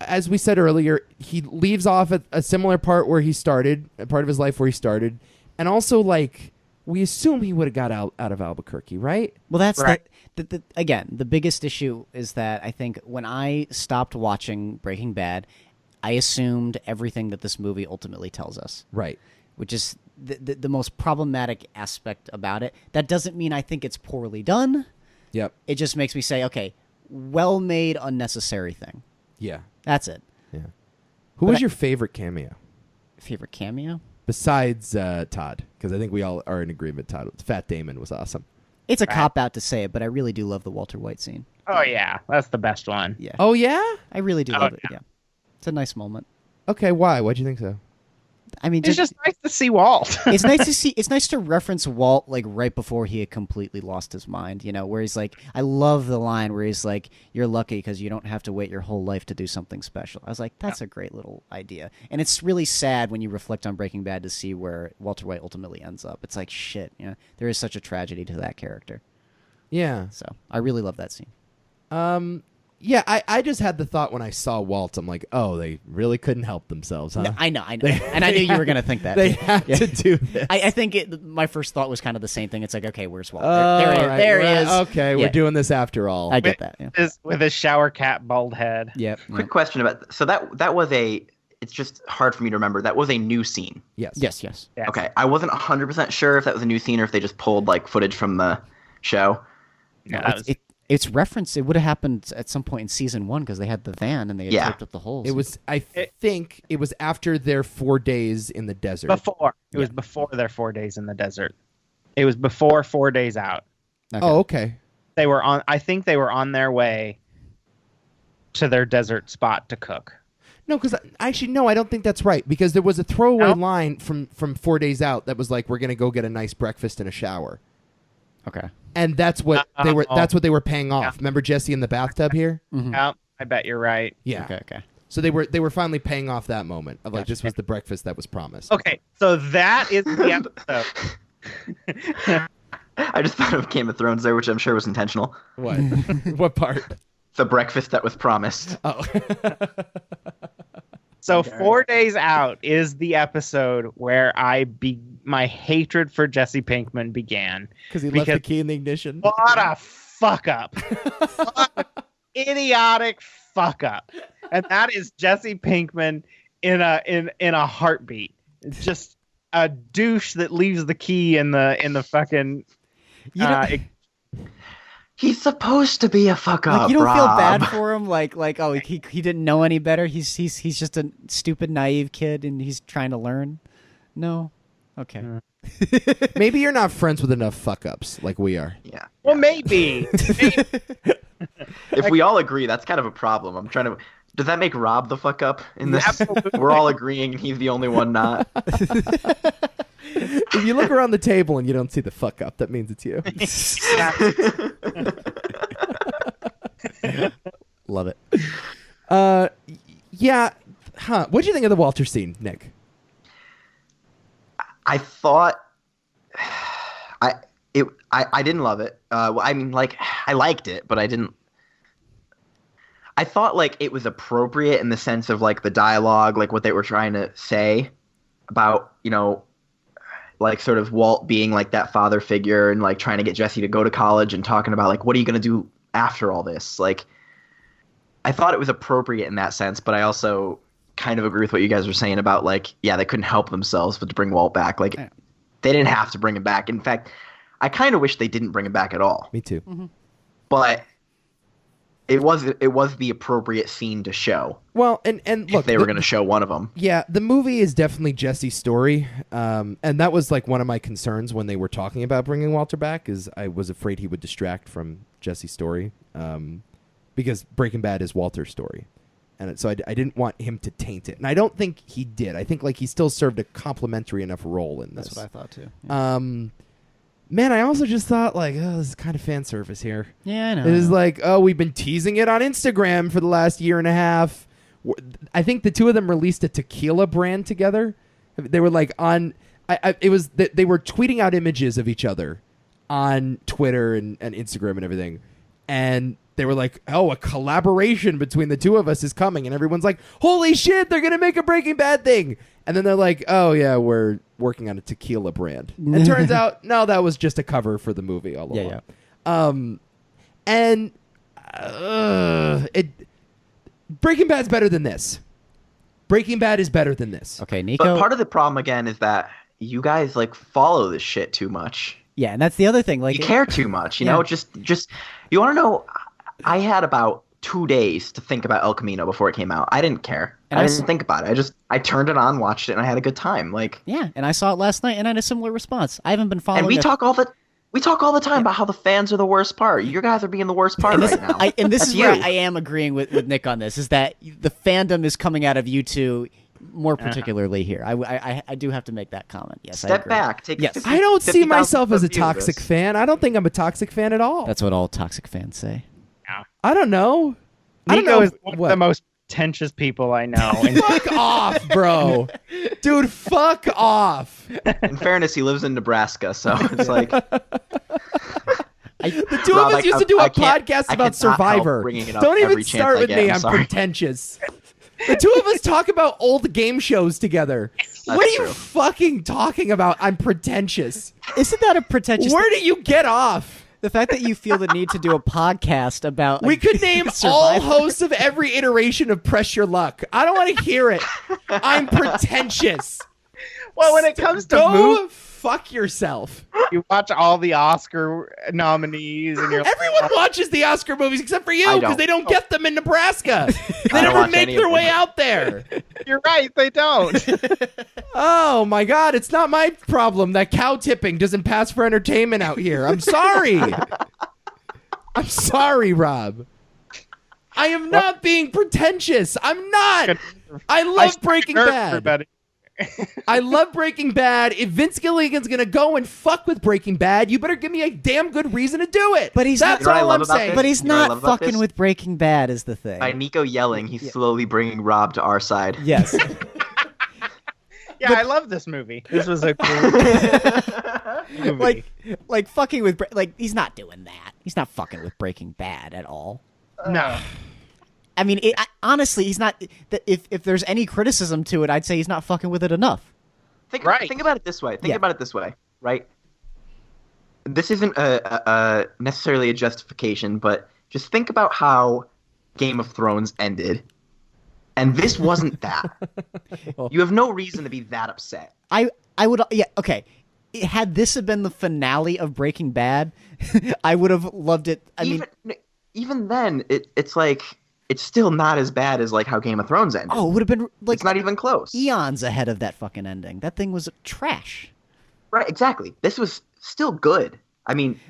as we said earlier, he leaves off at a similar part where he started, a part of his life where he started. And also, like, we assume he would have got out of Albuquerque, right? Well, that's right. Again, the biggest issue is that I think when I stopped watching Breaking Bad, I assumed everything that this movie ultimately tells us. Right. Which is the most problematic aspect about it. That doesn't mean I think it's poorly done. Yep. It just makes me say, okay, well-made, unnecessary thing. Yeah. That's it. Who But was your favorite cameo Favorite cameo? besides Todd? Because I think we all are in agreement. Todd, Fat Damon was awesome. It's a cop out to say it, but I really do love the Walter White scene. Oh yeah, that's the best one. Yeah. Oh yeah. I really do Oh, love it. yeah. Yeah. It's a nice moment. Okay. Why? Why'd you think so? I mean, It's just nice to see Walt. it's nice to see. It's nice to reference Walt like right before he had completely lost his mind. You know, where he's like, I love the line where he's like, "You're lucky because you don't have to wait your whole life to do something special." I was like, that's a great little idea, and it's really sad when you reflect on Breaking Bad to see where Walter White ultimately ends up. It's like shit. You know, there is such a tragedy to that character. Yeah. So I really love that scene. Yeah, I just had the thought when I saw Walt, I'm like, oh, they really couldn't help themselves, huh? No, I know, and I knew you were gonna think that. They had to do this. I think my first thought was kind of the same thing. It's like, okay, where's Walt? Oh, There he is. Okay, Yeah. we're doing this after all. I get that. Yeah. With his shower cap bald head. Yep. Quick question about so that was a. It's just hard for me to remember. That was a new scene. Yes. Yes. Yeah. Okay, I wasn't 100% sure if that was a new scene or if they just pulled like footage from the show. No, No, it's referenced. It would have happened at some point in season 1 because they had the van and they had Yeah. taped up the holes. It was. I think it was after their 4 days in the desert. before. It was before their 4 days in the desert. It was before 4 days out. Okay. Oh, okay. They were on. I think they were on their way to their desert spot to cook. No, because actually, no, I don't think that's right. Because there was a throwaway No? line from 4 days out that was like, "We're gonna go get a nice breakfast and a shower," Okay. and that's what they were. Oh. That's what they were paying off. Yeah. Remember Jesse in the bathtub here? Yeah, I bet you're right. Yeah. Okay. So they were finally paying off that moment of like Gotcha. this was the breakfast that was promised. Okay, so that is the episode. I just thought of Game of Thrones there, which I'm sure was intentional. What? What part? The breakfast that was promised. Oh. So 4 days out is the episode where my hatred for Jesse Pinkman began. Because he left the key in the ignition. What a fuck up! What an idiotic fuck up, and that is Jesse Pinkman in a heartbeat. It's just a douche that leaves the key in the fucking. He's supposed to be a fuck up. Like, you don't feel Rob. bad for him, like oh he didn't know any better. He's just a stupid naive kid and he's trying to learn. No, okay. Maybe you're not friends with enough fuck ups like we are. Yeah. Well, maybe. If we all agree, that's kind of a problem. I'm trying to. Does that make Rob the fuck up in this? Absolutely. We're all agreeing, and he's the only one not. If you look around the table and you don't see the fuck up, that means it's you. Love it. Yeah. Huh. What'd you think of the Walter scene, Nick? I thought I didn't love it. I mean, like, I liked it, but I didn't. I thought like it was appropriate in the sense of like the dialogue, like what they were trying to say about, you know, like sort of Walt being like that father figure and like trying to get Jesse to go to college and talking about like what are you going to do after all this. Like, I thought it was appropriate in that sense, but I also kind of agree with what you guys were saying about like, yeah, they couldn't help themselves but to bring Walt back. Like, they didn't have to bring him back. In fact, I kind of wish they didn't bring him back at all. Me too. But it was the appropriate scene to show. Well, and look, if they were going to show one of them. Yeah, the movie is definitely Jesse's story, and that was like one of my concerns when they were talking about bringing Walter back. Is I was afraid he would distract from Jesse's story, because Breaking Bad is Walter's story, and so I didn't want him to taint it, and I don't think he did. I think like he still served a complimentary enough role in this. That's what I thought too. Yeah. Man, I also just thought like, oh, this is kind of fan service here. Yeah, I know. It is like, oh, we've been teasing it on Instagram for the last year and a half. I think the two of them released a tequila brand together. They were like on. It was they were tweeting out images of each other on Twitter and Instagram and everything, and they were like, oh, a collaboration between the two of us is coming, and everyone's like, holy shit, they're gonna make a Breaking Bad thing. And then they're like, oh yeah, we're working on a tequila brand. It turns out, no, that was just a cover for the movie all along. Breaking Bad's better than this. Breaking Bad is better than this. Okay, Nico. But part of the problem again is that you guys like follow this shit too much. Yeah, and that's the other thing. Like, you care too much, you know. Just you want to know. I had about 2 days to think about El Camino before it came out. I didn't care. And I didn't think about it. I turned it on, watched it, and I had a good time. Like, Yeah, and I saw it last night, and I had a similar response. I haven't been following. and we talk all the time about how the fans are the worst part. You guys are being the worst part right now. And this That's is where you. I am agreeing with Nick on this, is that the fandom is coming out of you two, more particularly here. I do have to make that comment. Yes, I Step agree. back. Take Yes. 50 I don't see 50,000 myself as a foot view of toxic this. fan. I don't think I'm a toxic fan at all. That's what all toxic fans say. I don't know. I don't Nico know is one of the most pretentious people I know. And Fuck off, bro. Dude, fuck off. In fairness, he lives in Nebraska, so it's like The two Rob, of us used to do I a can't- podcast I about cannot help Survivor. bringing it up Don't even every chance start I with get. me. I'm I'm sorry. pretentious. The two of us talk about old game shows together. What are you true. fucking talking about? I'm pretentious. Isn't that a pretentious? Where do you get off? The fact that you feel the need to do a podcast about We could name all Survivor. hosts of every iteration of Press Your Luck. I don't want to hear it. I'm pretentious. well, when it comes to Go movies, fuck yourself. you watch all the Oscar nominees, and you're like, Everyone watches the Oscar movies except for you I because don't. they don't get them in Nebraska. They don't never watch make any of their way them. out there. you're right, they don't. Oh my God, it's not my problem that cow tipping doesn't pass for entertainment out here. I'm sorry. I'm sorry, Rob. I am not being pretentious. I'm not. I love Breaking Bad. Everybody. I love Breaking Bad. If Vince Gilligan's gonna go and fuck with Breaking Bad, you better give me a damn good reason to do it. But he's That's You know what I all love I'm about saying. this? But he's You know what I not love about fucking this? with Breaking Bad is the thing. by Nico yelling, he's slowly bringing Rob to our side. Yes. Yeah, I love this movie. This was a cool movie. like fucking with like he's not doing that. He's not fucking with Breaking Bad at all. no. I mean, honestly, he's not. If there's any criticism to it, I'd say he's not fucking with it enough. Think Right. about it this way. Think Yeah. about it this way, right? This isn't necessarily a justification, but just think about how Game of Thrones ended, and this wasn't that. You have no reason to be that upset. I would okay. Had this have been the finale of Breaking Bad, I would have loved it. I mean, Even then, it's like it's still not as bad as like how Game of Thrones ended. oh, it would have been like it's not even close. eons ahead of that fucking ending. That thing was trash. Right? Exactly. This was still good. I mean,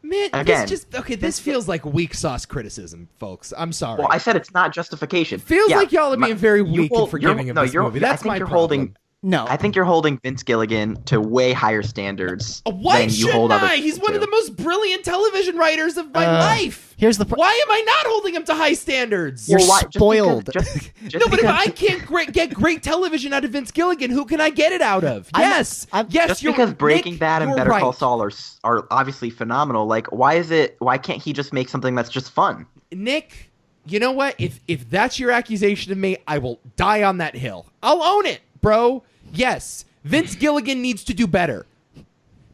Man, Again, this just okay. This feels like weak sauce criticism, folks. I'm sorry. well, I said it's not justification. Feels Yeah, like y'all are being very weak and forgiving of this you're- movie. I That's think my you're problem. holding. No, I think you're holding Vince Gilligan to way higher standards Why than you shouldn't hold other I? He's people one of to. Uh, the most brilliant television writers of my life. here's the Why am I not holding him to high standards? You're Well, why- just spoiled. because- just No, but if because- I can't get great television out of Vince Gilligan, who can I get it out of? Yes, I'm- yes. just you're, because Breaking Nick, Bad and you're Better right. Call Saul are obviously phenomenal, like why can't he just make something that's just fun? Nick, you know what? If that's your accusation of me, I will die on that hill. I'll own it, bro. Yes, Vince Gilligan needs to do better.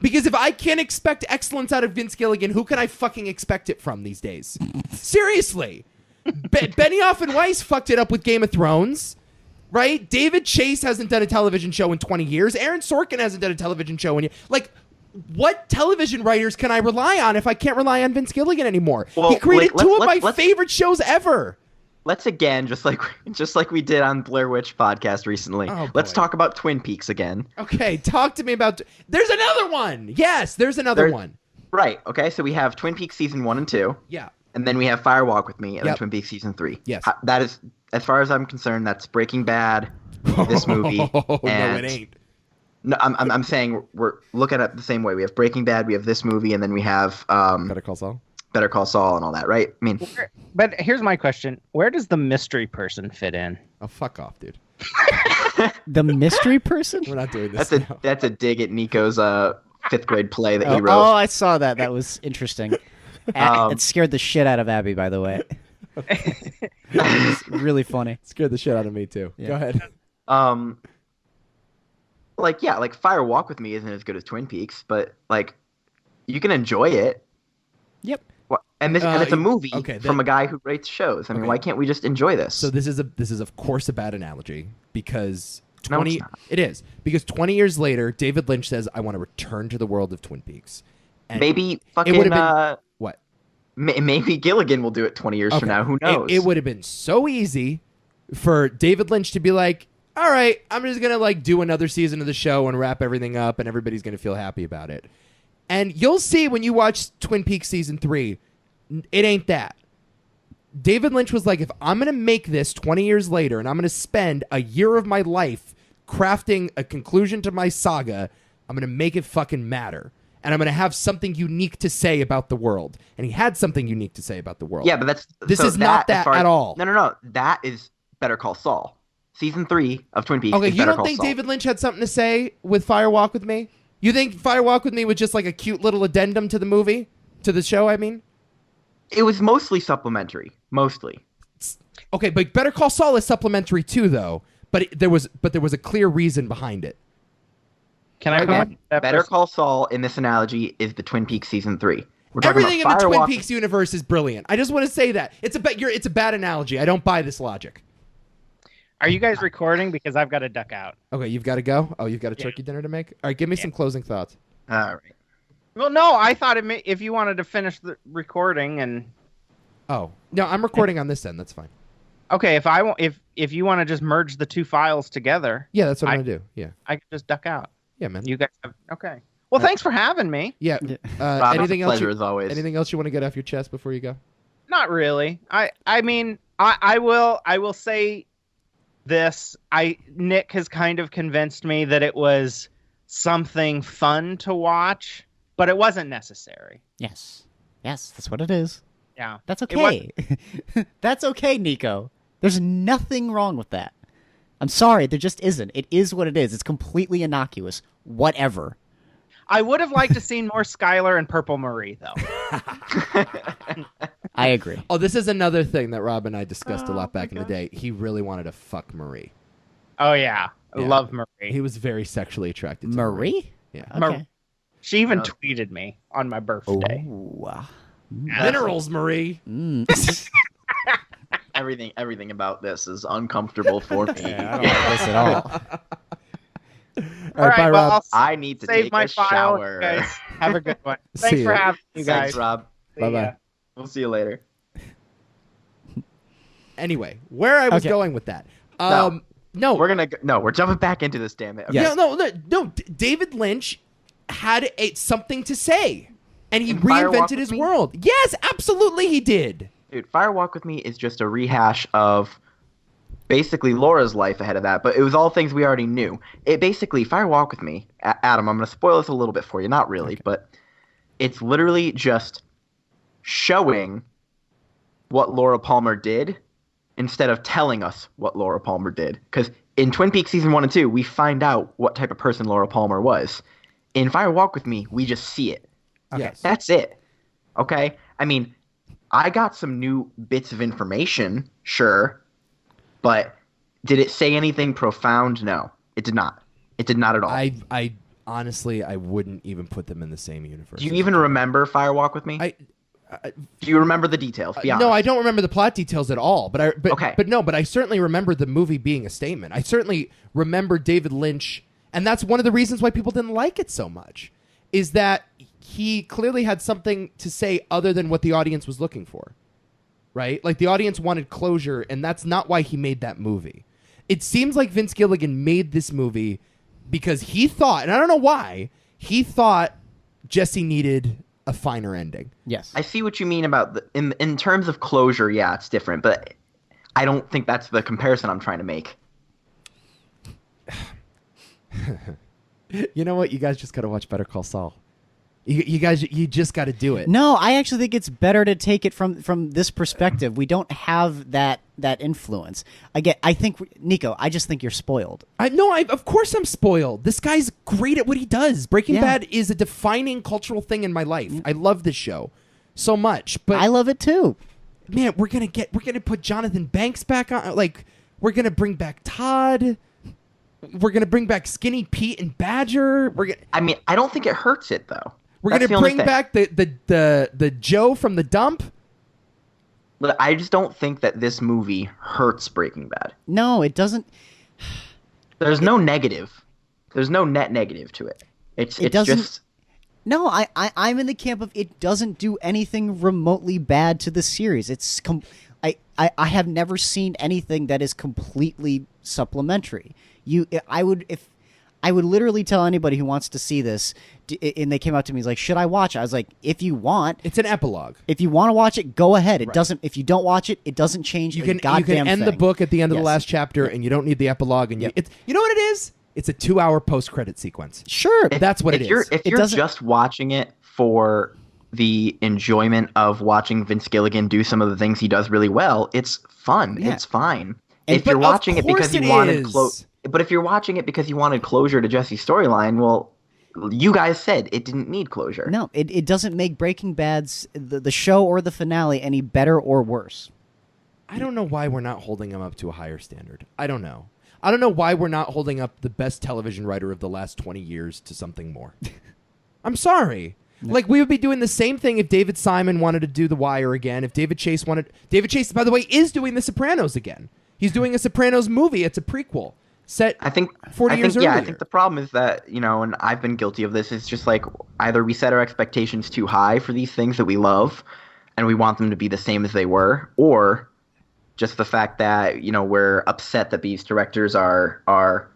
Because if I can't expect excellence out of Vince Gilligan, who can I fucking expect it from these days? Seriously. Benioff and Weiss fucked it up with Game of Thrones, right? David Chase hasn't done a television show in 20 years. Aaron Sorkin hasn't done a television show in like what television writers can I rely on if I can't rely on Vince Gilligan anymore? Well, He created like, two of my let's- favorite shows ever. Let's again, just like we did on Blair Witch podcast recently. Oh, let's boy. talk about Twin Peaks again. Okay, talk to me about. There's another one. Yes, there's another There- one. Right. Okay. So we have Twin Peaks season 1 and 2, Yeah. and then we have Fire Walk with Me, and then Yep. Twin Peaks season 3. Yes. That is, as far as I'm concerned, that's Breaking Bad, this movie. No, and it ain't. No, I'm saying we're looking at it the same way. We have Breaking Bad, we have this movie, and then we have Better Call Saul. Better Call Saul and all that, right? I mean, But here's my question: where does the mystery person fit in? Oh, fuck off, dude. the mystery person. We're not doing this. that's a dig at Nico's 5th grade play that he Oh, wrote. I saw that. That was interesting. It scared the shit out of Abby, by the way. It's really funny. Scared the shit out of me too. Yeah. Go ahead. Like Fire Walk with Me isn't as good as Twin Peaks, but like you can enjoy it. Yep. And it's a movie okay, from a guy who writes shows. I mean, Okay. why can't we just enjoy this? So this is of course a bad analogy because No, 20 it's not. it is because 20 years later David Lynch says I want to return to the world of Twin Peaks. And maybe it fucking would have been what? Maybe Gilligan will do it 20 years from now. Who knows? It would have been so easy for David Lynch to be like, all right, I'm just going to like do another season of the show and wrap everything up and everybody's going to feel happy about it. And you'll see when you watch Twin Peaks season 3, it ain't that. David Lynch was like, if I'm going to make this 20 years later and I'm going to spend a year of my life crafting a conclusion to my saga, I'm going to make it fucking matter. And I'm going to have something unique to say about the world. And he had something unique to say about the world. Yeah, but this is not that at all. No. That is Better Call Saul. Season 3 of Twin Peaks. Okay, is you Better don't Call think Saul. David Lynch had something to say with Fire Walk with Me? You think Fire Walk with Me was just like a cute little addendum to the movie? To the show, I mean? It was mostly supplementary. Mostly. Okay, but Better Call Saul is supplementary too, though. But there was a clear reason behind it. Can I Again, Better Call Saul in this analogy is the Twin Peaks season 3. Everything in the Twin Peaks universe is brilliant. I just want to say that it's a bad analogy. I don't buy this logic. Are you guys recording? Because I've got to duck out. Okay, you've got to go. Oh, you've got a turkey dinner to make. All right, give me some closing thoughts. All right. Well, no, I thought if you wanted to finish the recording and. Oh no, I'm recording on this end. That's fine. Okay, if you want to just merge the two files together. Yeah, that's what I'm gonna do. Yeah. I can just duck out. Yeah, man. You guys have okay. Well, thanks for having me. Yeah. Rob, Anything else? pleasure as always. Anything else you want to get off your chest before you go? Not really. I mean, I will say this. Nick has kind of convinced me that it was something fun to watch, but it wasn't necessary. Yes, that's what it is. Yeah, That's okay. That's okay, Nico. There's nothing wrong with that. I'm sorry, there just isn't. It is what it is. It's completely innocuous. Whatever. I would have liked to seen more Skylar and Purple Marie, though. I agree. Oh, this is another thing that Rob and I discussed a lot back in the day. He really wanted to fuck Marie. Oh, yeah. I love Marie. He was very sexually attracted to Marie. Marie? Yeah. Okay. She even tweeted me on my birthday. Ooh. Minerals, Marie. Everything about this is uncomfortable for me. I don't like this at all. All right, bye, Rob. I need to save take my a file. shower. You guys have a good one. See Thanks for ya. having me, guys. Thanks, Rob. Bye-bye. We'll see you later. Anyway, where I was going with that. No, we're jumping back into this. Damn it. Okay. Yeah, no. David Lynch had something to say, and he Fire Walk reinvented with his Me? world. Yes, absolutely, he did. Dude, Fire Walk with Me is just a rehash of basically Laura's life ahead of that, but it was all things we already knew. It basically, Fire Walk with Me, Adam, I'm going to spoil this a little bit for you. Not really, but it's literally just showing what Laura Palmer did instead of telling us what Laura Palmer did. Because in Twin Peaks season 1 and 2, we find out what type of person Laura Palmer was. In Fire Walk with Me, we just see it. Okay. Yes. That's it. Okay? I mean, I got some new bits of information, sure, but did it say anything profound? No, it did not. It did not at all. I honestly, I wouldn't even put them in the same universe. Do you even remember Fire Walk with Me? Do you remember the details? Be honest. No, I don't remember the plot details at all. But Okay. But I certainly remember the movie being a statement. I certainly remember David Lynch, and that's one of the reasons why people didn't like it so much, is that he clearly had something to say other than what the audience was looking for, right? Like the audience wanted closure, and that's not why he made that movie. It seems like Vince Gilligan made this movie because he thought, and I don't know why, he thought Jesse needed a finer ending. Yes. I see what you mean about in terms of closure. Yeah, it's different, but I don't think that's the comparison I'm trying to make. You know what? You guys just got to watch Better Call Saul. You guys, you just got to do it. No, I actually think it's better to take it from this perspective. We don't have that influence. I think Nico, I just think you're spoiled. Of course I'm spoiled. This guy's great at what he does. Breaking Bad is a defining cultural thing in my life. I love this show so much. But I love it too. Man, we're gonna put Jonathan Banks back on. Like, we're gonna bring back Todd. We're gonna bring back Skinny Pete and Badger. I mean, I don't think it hurts it though. We're going to bring back the Joe from the dump. But I just don't think that this movie hurts Breaking Bad. No, it doesn't. There's no negative. There's no net negative to it. It's doesn't. just No, I'm in the camp of it doesn't do anything remotely bad to the series. I have never seen anything that is completely supplementary. I would literally tell anybody who wants to see this, and they came up to me, he's like, should I watch it? I was like, if you want. It's an epilogue. If you want to watch it, go ahead. It Right. doesn't. If you don't watch it, it doesn't change You a can goddamn end the thing. book at the end of the Yes. last chapter, and you don't need the epilogue. And Yep. you know what it is? It's a 2-hour post-credit sequence. Sure. That's what it is. If It you're doesn't- just watching it for the enjoyment of watching Vince Gilligan do some of the things he does really well, it's fun. Yeah. It's fine. And- If you're But of watching it because course you it wanted is. but if you're watching it because you wanted closure to Jesse's storyline, well, you guys said it didn't need closure. No, it doesn't make Breaking Bad's the show or the finale any better or worse. I don't know why we're not holding him up to a higher standard. I don't know. I don't know why we're not holding up the best television writer of the last 20 years to something more. I'm sorry. Like, we would be doing the same thing if David Simon wanted to do The Wire again. If David Chase wanted... David Chase, by the way, is doing The Sopranos again. He's doing a Sopranos movie. It's a prequel set I think 40 years yeah, earlier. I think the problem is that, and I've been guilty of this, it's just like either we set our expectations too high for these things that we love and we want them to be the same as they were, or just the fact that, we're upset that these directors are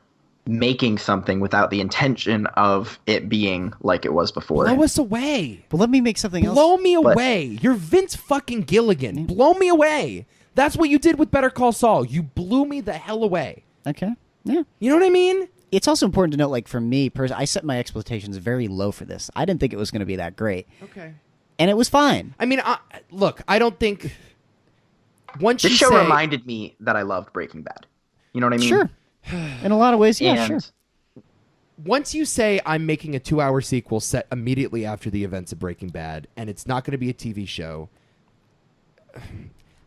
making something without the intention of it being like it was before. Blow us away. But let me make something else. Blow me But- away. You're Vince fucking Gilligan. Blow me away. That's what you did with Better Call Saul. You blew me the hell away. Okay. Yeah. You know what I mean? It's also important to note, like, for me, I set my expectations very low for this. I didn't think it was going to be that great. Okay. And it was fine. I mean, look, I don't think... Once This you show say... reminded me that I loved Breaking Bad. You know what I mean? Sure. In a lot of ways, yeah, And sure. Once you say I'm making a 2-hour sequel set immediately after the events of Breaking Bad, and it's not going to be a TV show...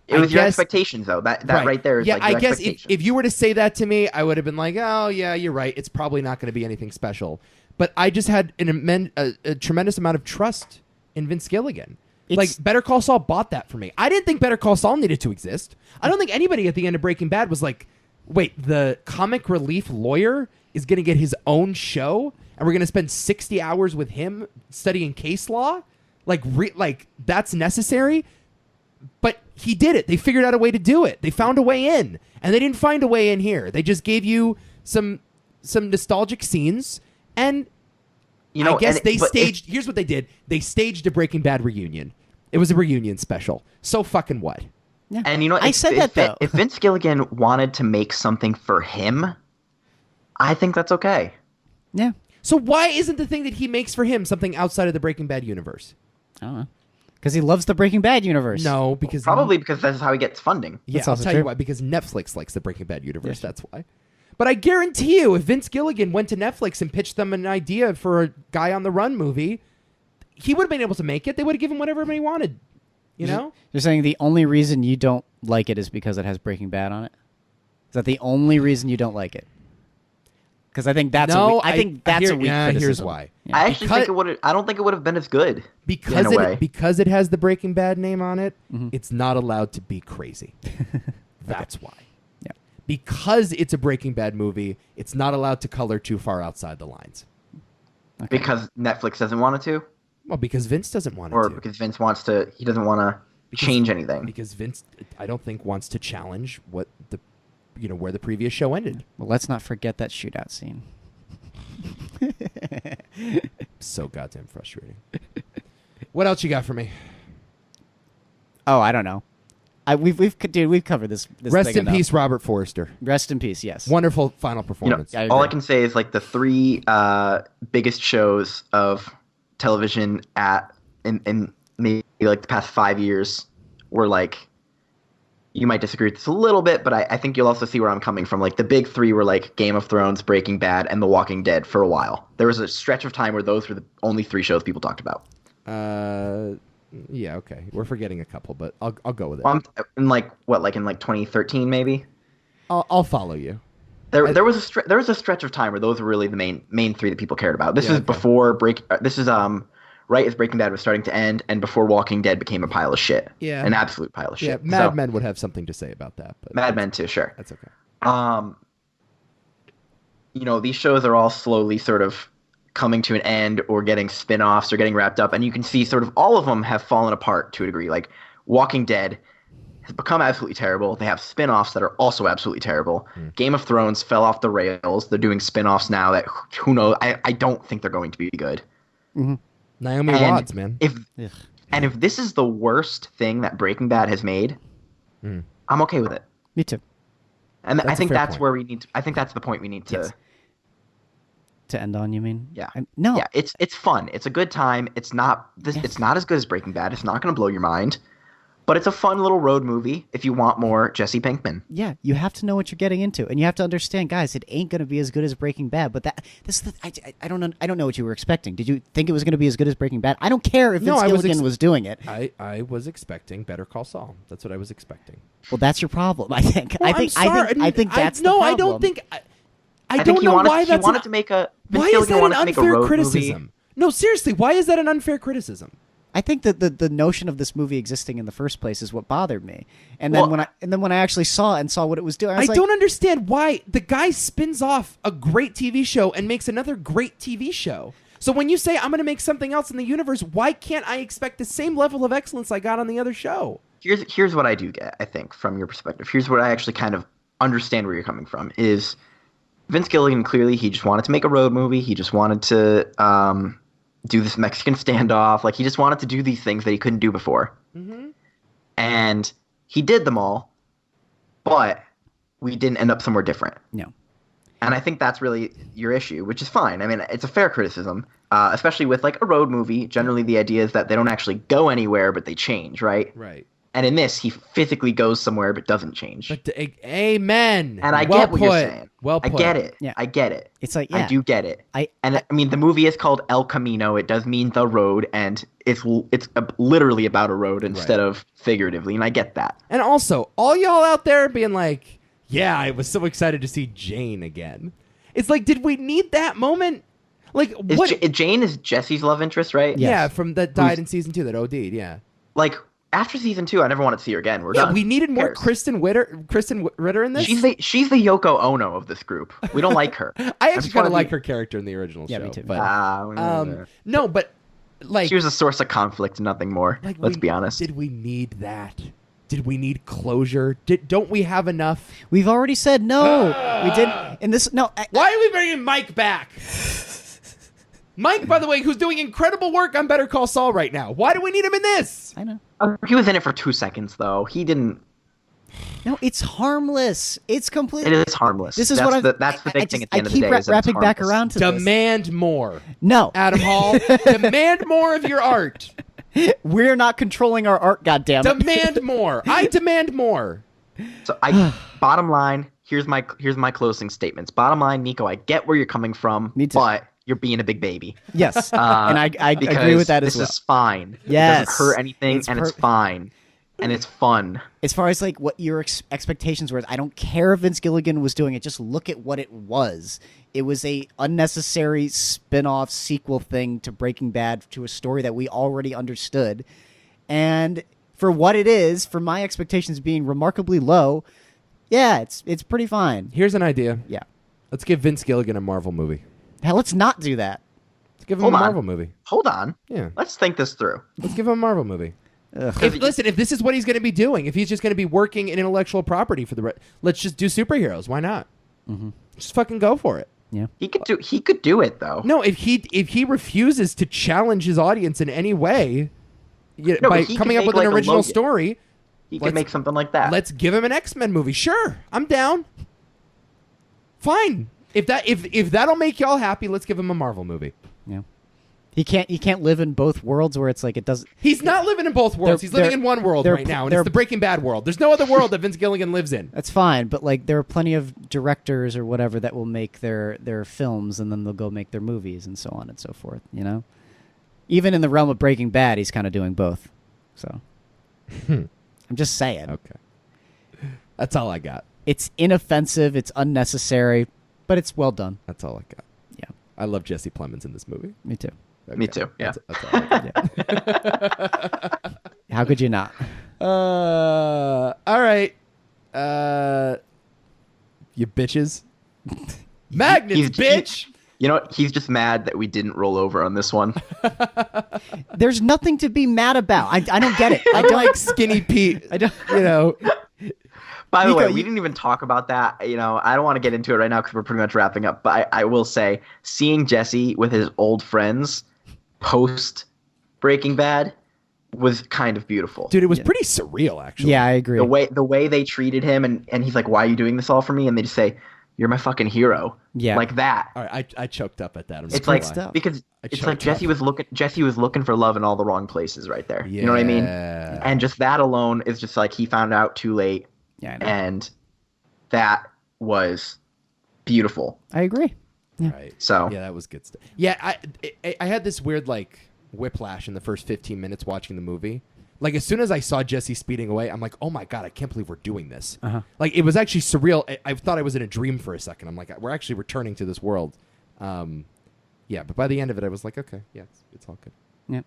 it was your guess- expectations, though. That right there is yeah, like your I guess expectations. if you were to say that to me, I would have been like, oh, yeah, you're right. It's probably not going to be anything special. But I just had a tremendous amount of trust in Vince Gilligan. Like, Better Call Saul bought that for me. I didn't think Better Call Saul needed to exist. I don't think anybody at the end of Breaking Bad was like, wait, the comic relief lawyer is going to get his own show, and we're going to spend 60 hours with him studying case law? Like that's necessary? But he did it. They figured out a way to do it. They found a way in. And they didn't find a way in here. They just gave you some nostalgic scenes, and I guess they staged... Here's what they did. They staged a Breaking Bad reunion. It was a reunion special. So fucking what? Yeah. And I said that, though. If Vince Gilligan wanted to make something for him, I think that's okay. Yeah. So why isn't the thing that he makes for him something outside of the Breaking Bad universe? I don't know. Because he loves the Breaking Bad universe. No, because... Probably because that's how he gets funding. Yeah, That's I'll also tell you true. why. Because Netflix likes the Breaking Bad universe. Yes. That's why. But I guarantee you, if Vince Gilligan went to Netflix and pitched them an idea for a Guy on the Run movie, he would have been able to make it. They would have given him whatever he wanted. You know? You're saying the only reason you don't like it is because it has Breaking Bad on it? Is that the only reason you don't like it? Because I think that's I think that's a weak criticism. Here's why. Yeah. I actually think it would. I don't think it would have been as good. Because in a way. because it has the Breaking Bad name on it, Mm-hmm. it's not allowed to be crazy. That's why. Yeah. Because it's a Breaking Bad movie, it's not allowed to color too far outside the lines. Okay. Because Netflix doesn't want it to, Well, because Vince doesn't want it or to. because Vince wants to. He doesn't want to change anything. Because Vince, I don't think, wants to challenge what where the previous show ended. Well, let's not forget that shootout scene. So goddamn frustrating. What else you got for me? Oh, I don't know. We've covered this. Rest thing in enough. peace, Robert Forrester. Rest in peace. Yes. Wonderful final performance. I All I agree. can say is like the three biggest shows of television in maybe like the past 5 years were like. You might disagree with this a little bit, but I think you'll also see where I'm coming from. Like the big three were like Game of Thrones, Breaking Bad, and The Walking Dead for a while. There was a stretch of time where those were the only three shows people talked about. Yeah, okay. We're forgetting a couple, but I'll go with it. In like 2013 maybe. I'll follow you. There was a stretch of time where those were really the main three that people cared about. This Yeah, is okay. before This is right as Breaking Bad was starting to end, and before Walking Dead became a pile of shit. Yeah. An absolute pile of Yeah, shit. Mad So, Men would have something to say about that. But Mad Men too, sure. That's okay. These shows are all slowly sort of coming to an end or getting spin-offs or getting wrapped up, and you can see sort of all of them have fallen apart to a degree. Like Walking Dead has become absolutely terrible. They have spin-offs that are also absolutely terrible. Game of Thrones fell off the rails. They're doing spin-offs now that who knows. I don't think they're going to be good. Naomi Watts, man. If this is the worst thing that Breaking Bad has made, I'm okay with it. Me too. And I think that's point. where we need to, I think that's the point we need to To end on, you mean? Yeah. No. Yeah, it's fun. It's a good time. It's not it's not as good as Breaking Bad. It's not going to blow your mind. But it's a fun little road movie if you want more Jesse Pinkman. Yeah, you have to know what you're getting into, and you have to understand, guys. It ain't going to be as good as Breaking Bad. But I don't know what you were expecting. Did you think it was going to be as good as Breaking Bad? I don't care if Vince Gilligan was doing it. I was expecting Better Call Saul. That's what I was expecting. Well, that's your problem. I think. Well, I think that's the problem. I don't think. I think don't know why that's. He wanted to make a. Why is that an unfair criticism? Movie. No, seriously, why is that an unfair criticism? I think that the notion of this movie existing in the first place is what bothered me, and then when I actually saw what it was doing, I don't understand why the guy spins off a great TV show and makes another great TV show. So when you say I'm going to make something else in the universe, why can't I expect the same level of excellence I got on the other show? Here's what I do get. I think from your perspective, here's what I actually kind of understand where you're coming from. Is Vince Gilligan clearly he just wanted to make a road movie. He just wanted to. Do this Mexican standoff. Like, he just wanted to do these things that he couldn't do before. And he did them all, but we didn't end up somewhere different. No. And I think that's really your issue, which is fine. I mean, it's a fair criticism, especially with, like, a road movie. Generally, the idea is that they don't actually go anywhere, but they change, right? Right. And in this, he physically goes somewhere but doesn't change. But amen. And I get what you're saying. Well put. I get it. Yeah. I get it. It's like, I do get it. I mean, the movie is called El Camino. It does mean the road, and it's literally about a road instead of figuratively, and I get that. And also, all y'all out there being like, yeah, I was so excited to see Jane again. It's like, did we need that moment? Like, what? Jane is Jesse's love interest, right? Yes. Yeah, from that died in season 2, that OD'd, yeah. Like, after season 2, I never wanted to see her again. We're done. We needed more Kristen Ritter in this. She's the Yoko Ono of this group. We don't like her. I actually kind of like her character in the original show. Yeah, me too. But, no, but like she was a source of conflict, nothing more. Like, let's be honest. Did we need that? Did we need closure? Don't we have enough? We've already said no. We didn't. In this, no. Why are we bringing Mike back? Mike, by the way, who's doing incredible work on Better Call Saul right now. Why do we need him in this? I know. He was in it for 2 seconds, though. He didn't. No, it's harmless. It's completely. It is harmless. This is what that's the big thing at the end of the day. I keep wrapping back around to Demand more. No, Adam Hall. Demand more of your art. We're not controlling our art. Goddammit. Demand more. I demand more. So bottom line. Here's my closing statements. Bottom line, Nico. I get where you're coming from. Me too. But you're being a big baby. Yes, and I agree with that as well. This is fine. Yes. It doesn't hurt anything, it's fine. And it's fun. As far as like what your expectations were, I don't care if Vince Gilligan was doing it. Just look at what it was. It was a unnecessary spin-off sequel thing to Breaking Bad, to a story that we already understood. And for what it is, for my expectations being remarkably low, yeah, it's pretty fine. Here's an idea. Yeah. Let's give Vince Gilligan a Marvel movie. Hell, let's not do that. Let's give him a Marvel movie. Hold on. Yeah. Let's think this through. Let's give him a Marvel movie. If this is what he's going to be doing, if he's just going to be working in intellectual property for the let's just do superheroes. Why not? Mm-hmm. Just fucking go for it. Yeah. He could do it though. No, if he refuses to challenge his audience in any way, by coming up with an original story, he could make something like that. Let's give him an X-Men movie. Sure, I'm down. Fine. If that'll make y'all happy, let's give him a Marvel movie. Yeah. He can't live in both worlds where it's like it does. He's not living in both worlds. He's living in one world right now, and it's the Breaking Bad world. There's no other world that Vince Gilligan lives in. That's fine, but like there are plenty of directors or whatever that will make their films and then they'll go make their movies and so on and so forth. You know, even in the realm of Breaking Bad, he's kind of doing both. So I'm just saying. Okay, that's all I got. It's inoffensive. It's unnecessary, but it's well done. That's all I got. Yeah, I love Jesse Plemons in this movie. Me too. Okay. Me too. Yeah. That's all I got. Yeah. How could you not? All right. You bitches. Magnets, bitch. You know what? He's just mad that we didn't roll over on this one. There's nothing to be mad about. I don't get it. I don't like Skinny Pete. I don't, you know. By the Nico, way, we didn't even talk about that. You know, I don't want to get into it right now because we're pretty much wrapping up. But I will say, seeing Jesse with his old friends post Breaking Bad was kind of beautiful. Dude, it was pretty surreal, actually. Yeah, I agree. The way they treated him, and he's like, "Why are you doing this all for me?" And they just say, "You're my fucking hero." Yeah. Like that. All right, I choked up at that. It's like stuff. because I it's like choked Jesse was looking for love in all the wrong places right there. You know what I mean? Yeah. And just that alone is just like he found out too late, Yeah, I know. and that was beautiful. I agree. Right. So Yeah, that was good stuff. Yeah, I had this weird like whiplash in the first 15 minutes watching the movie. Like as soon as I saw Jesse speeding away, I'm like, oh my God, I can't believe we're doing this. Uh-huh. Like it was actually surreal. I thought I was in a dream for a second. I'm like, we're actually returning to this world. Yeah, but by the end of it, I was like, okay, yeah, it's all good. Yeah.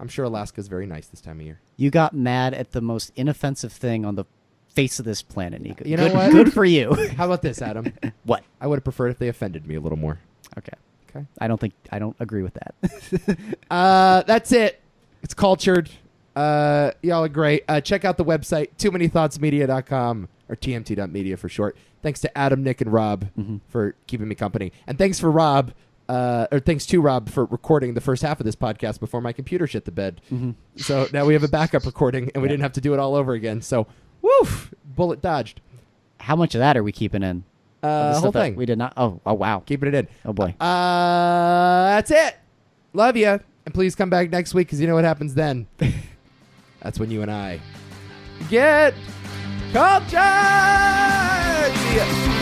I'm sure Alaska's very nice this time of year. You got mad at the most inoffensive thing on the face of this planet, Nico. You know good, what? Good for you. How about this, Adam? What? I would have preferred if they offended me a little more. Okay. Okay. I don't agree with that. That's it. It's cultured. Y'all are great. Check out the website, toomanythoughtsmedia.com or tmt.media for short. Thanks to Adam, Nick, and Rob for keeping me company. And thanks to Rob for recording the first half of this podcast before my computer shit the bed. So now we have a backup recording and we didn't have to do it all over again. So, woof, bullet dodged. How much of that are we keeping in? Of the Whole stuff that thing. we did not. Oh wow. Keeping it in. Oh boy. That's it. Love you. And please come back next week because you know what happens then. That's when you and I get cultured. See ya.